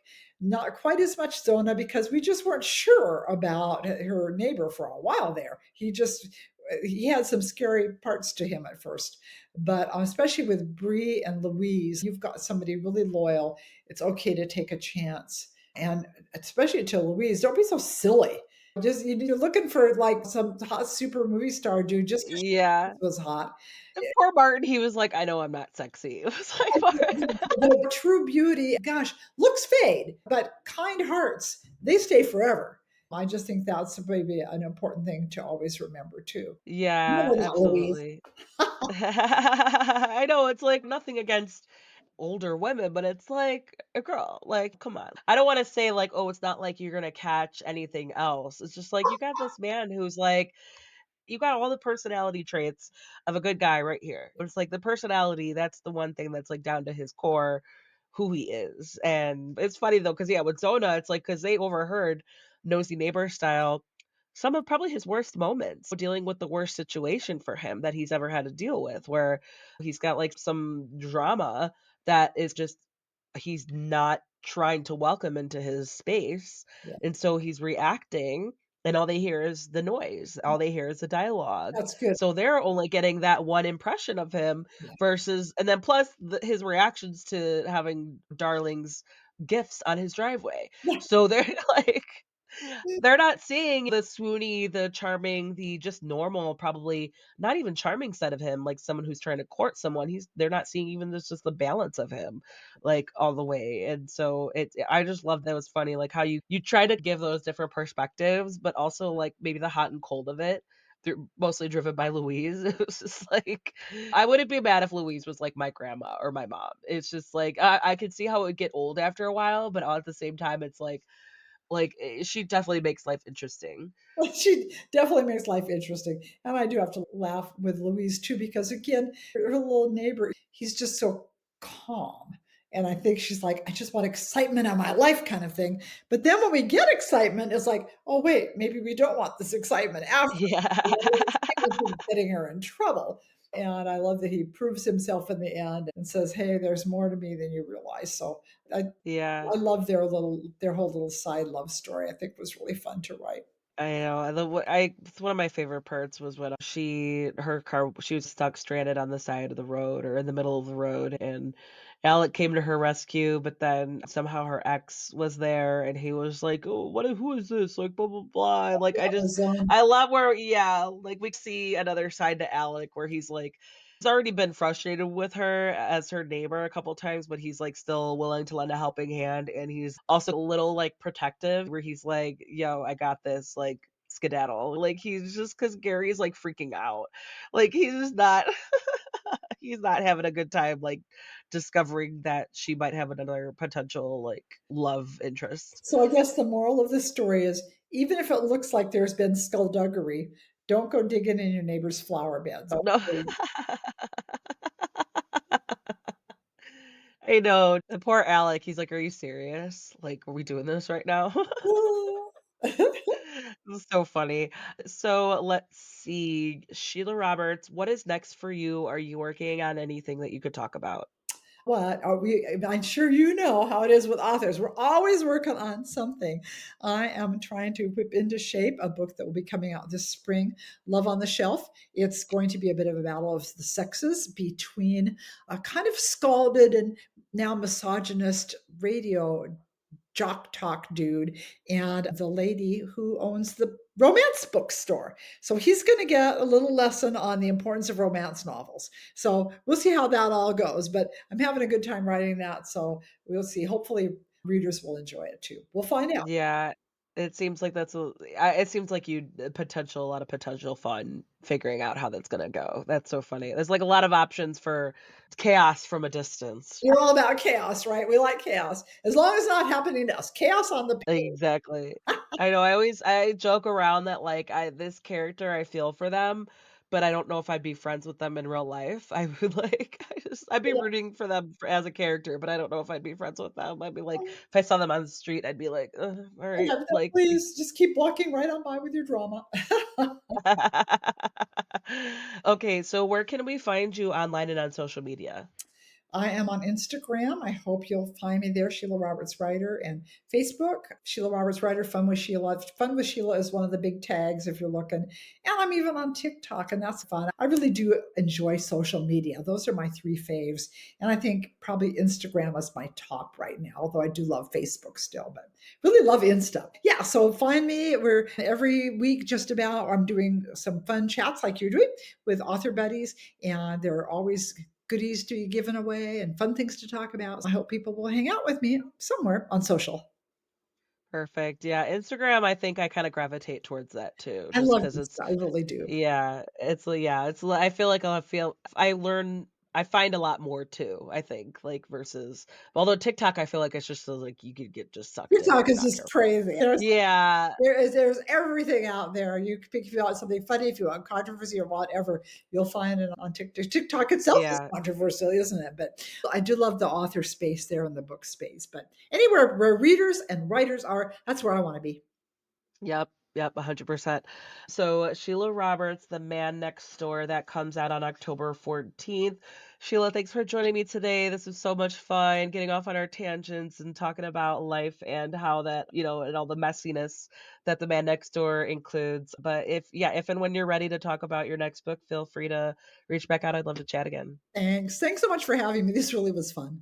not quite as much Zona because we just weren't sure about her neighbor for a while there. He had some scary parts to him at first, but especially with Bree and Louise, you've got somebody really loyal. It's okay to take a chance, and especially to Louise, don't be so silly. Just you're looking for like some hot super movie star dude just because Yeah. she was hot. And poor Martin, he was like, "I know I'm not sexy." It was like, poor The true beauty, gosh, looks fade, but kind hearts, they stay forever. I just think that's maybe an important thing to always remember too. Yeah, Remember that, Louise. absolutely. I know, it's like nothing against older women, but it's like, a girl, like, come on. I don't wanna say like, "Oh, it's not like you're gonna catch anything else." It's just like, you got this man who's like you got all the personality traits of a good guy right here. It's like the personality, that's the one thing that's like down to his core, who he is. And it's funny though, because yeah, with Zona, it's like because they overheard nosy neighbor style some of probably his worst moments, dealing with the worst situation for him that he's ever had to deal with, where he's got like some drama that is just he's not trying to welcome into his space. Yeah, And so he's reacting and all they hear is the noise. All they hear is the dialogue. that's good. So they're only getting that one impression of him Yeah. versus and then plus his reactions to having Darling's gifts on his driveway. Yeah. So they're like they're not seeing the swoony, the charming, the just normal, probably not even charming side of him, like someone who's trying to court someone. They're not seeing even this just the balance of him, like all the way. And so I just love that it was funny, like how you try to give those different perspectives, but also like maybe the hot and cold of it. Mostly driven by Louise. It was just like I wouldn't be mad if Louise was like my grandma or my mom. It's just like I could see how it would get old after a while, but all at the same time, it's she definitely makes life interesting. She definitely makes life interesting. And I do have to laugh with Louise too, because again, her little neighbor, he's just so calm. And I think she's like, I just want excitement in my life kind of thing. But then when we get excitement, it's like, oh, wait, maybe we don't want this excitement after. Yeah. It's getting her in trouble. And I love that he proves himself in the end and says, hey, there's more to me than you realize. So I, Yeah. I love their whole little side love story. I think it was really fun to write. I know. It's one of my favorite parts was when her car she was stuck stranded on the side of the road or in the middle of the road and Alec came to her rescue, but then somehow her ex was there and he was like, "Oh, who is this?" Like blah blah blah. And, like Amazon. I love where yeah, like we see another side to Alec where he's already been frustrated with her as her neighbor a couple times, but he's like still willing to lend a helping hand. And he's also a little like protective, where he's like, yo, I got this, like skedaddle. Like he's just because Gary's like freaking out. Like he's just not he's not having a good time like discovering that she might have another potential like love interest. So I guess the moral of the story is even if it looks like there's been skullduggery, don't go digging in your neighbor's flower beds. No. I know. The poor Alec, he's like, "Are you serious? Like, are we doing this right now?" This is so funny. So let's see. Sheila Roberts, what is next for you? Are you working on anything that you could talk about? What are we? I'm sure you know how it is with authors. We're always working on something. I am trying to whip into shape a book that will be coming out this spring, Love on the Shelf. It's going to be a bit of a battle of the sexes between a kind of scalded and now misogynist radio jock talk dude and the lady who owns the romance bookstore. So he's going to get a little lesson on the importance of romance novels. So we'll see how that all goes, but I'm having a good time writing that. So we'll see. Hopefully, readers will enjoy it too. We'll find out. Yeah, it seems like it seems like you potential a lot of potential fun figuring out how that's gonna go. That's so funny. There's like a lot of options for chaos from a distance. We're all about chaos, right? We like chaos as long as it's not happening to us. Chaos on the page. Exactly. I know, I joke around that, like, this character, I feel for them, but I don't know if I'd be friends with them in real life. I would, like I'd be rooting for them for as a character, but I don't know if I'd be friends with them. I'd be like if I saw them on the street, I'd be like, "Ugh, alright," Yeah, like please just keep walking right on by with your drama. Okay, so where can we find you online and on social media? I am on Instagram. I hope you'll find me there, Sheila Roberts Writer, and Facebook, Sheila Roberts Writer, Fun with Sheila. Fun with Sheila is one of the big tags if you're looking. And I'm even on TikTok, and that's fun. I really do enjoy social media. Those are my three faves. And I think probably Instagram is my top right now, although I do love Facebook still, but really love Insta. Yeah, so find me. We're every week just about, I'm doing some fun chats like you're doing with author buddies, and there are always goodies to be given away and fun things to talk about. I hope people will hang out with me somewhere on social. Perfect, yeah, Instagram, I think I kinda gravitate towards that too, I just love because this. it's I really do. yeah, it's I feel like I find a lot more too, I think, like, versus although TikTok, I feel like it's just so, like, you could get just sucked in if TikTok you're is not just careful. crazy. Yeah, There's everything out there. You can pick if you want something funny, if you want controversy or whatever, you'll find it on TikTok. TikTok itself is yeah. controversial, isn't it? But I do love the author space there in the book space. But anywhere where readers and writers are, that's where I want to be. Yep, 100%. So, Sheila Roberts, The Man Next Door, that comes out on October 14th. Sheila, thanks for joining me today. This was so much fun getting off on our tangents and talking about life and how that, and all the messiness that The Man Next Door includes. But if and when you're ready to talk about your next book, feel free to reach back out. I'd love to chat again. Thanks. Thanks so much for having me. This really was fun.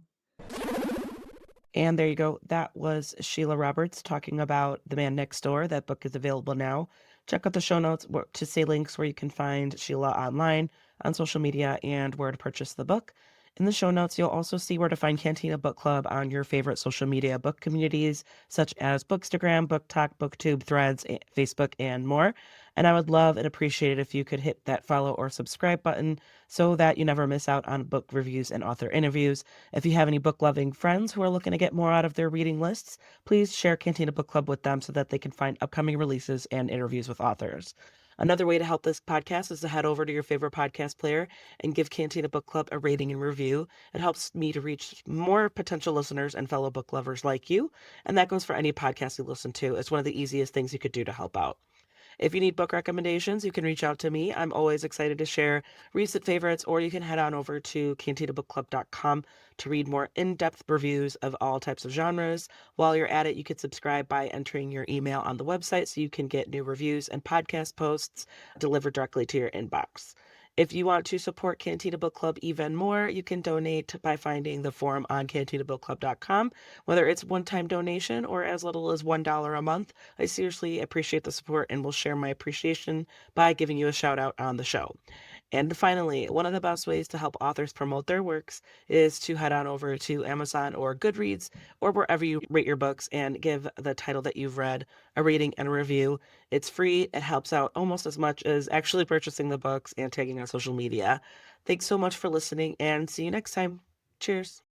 And there you go. That was Sheila Roberts talking about The Man Next Door. That book is available now. Check out the show notes to see links where you can find Sheila online, on social media, and where to purchase the book. In the show notes, you'll also see where to find Cantina Book Club on your favorite social media book communities, such as Bookstagram, BookTok, BookTube, Threads, Facebook, and more. And I would love and appreciate it if you could hit that follow or subscribe button so that you never miss out on book reviews and author interviews. If you have any book loving friends who are looking to get more out of their reading lists, please share Cantina Book Club with them so that they can find upcoming releases and interviews with authors. Another way to help this podcast is to head over to your favorite podcast player and give Cantina Book Club a rating and review. It helps me to reach more potential listeners and fellow book lovers like you. And that goes for any podcast you listen to. It's one of the easiest things you could do to help out. If you need book recommendations, you can reach out to me. I'm always excited to share recent favorites, or you can head on over to cantinabookclub.com to read more in-depth reviews of all types of genres. While you're at it, you can subscribe by entering your email on the website so you can get new reviews and podcast posts delivered directly to your inbox. If you want to support Cantina Book Club even more, you can donate by finding the form on cantinabookclub.com, whether it's one-time donation or as little as $1 a month. I seriously appreciate the support and will share my appreciation by giving you a shout out on the show. And finally, one of the best ways to help authors promote their works is to head on over to Amazon or Goodreads or wherever you rate your books and give the title that you've read a rating and a review. It's free. It helps out almost as much as actually purchasing the books and tagging on social media. Thanks so much for listening and see you next time. Cheers.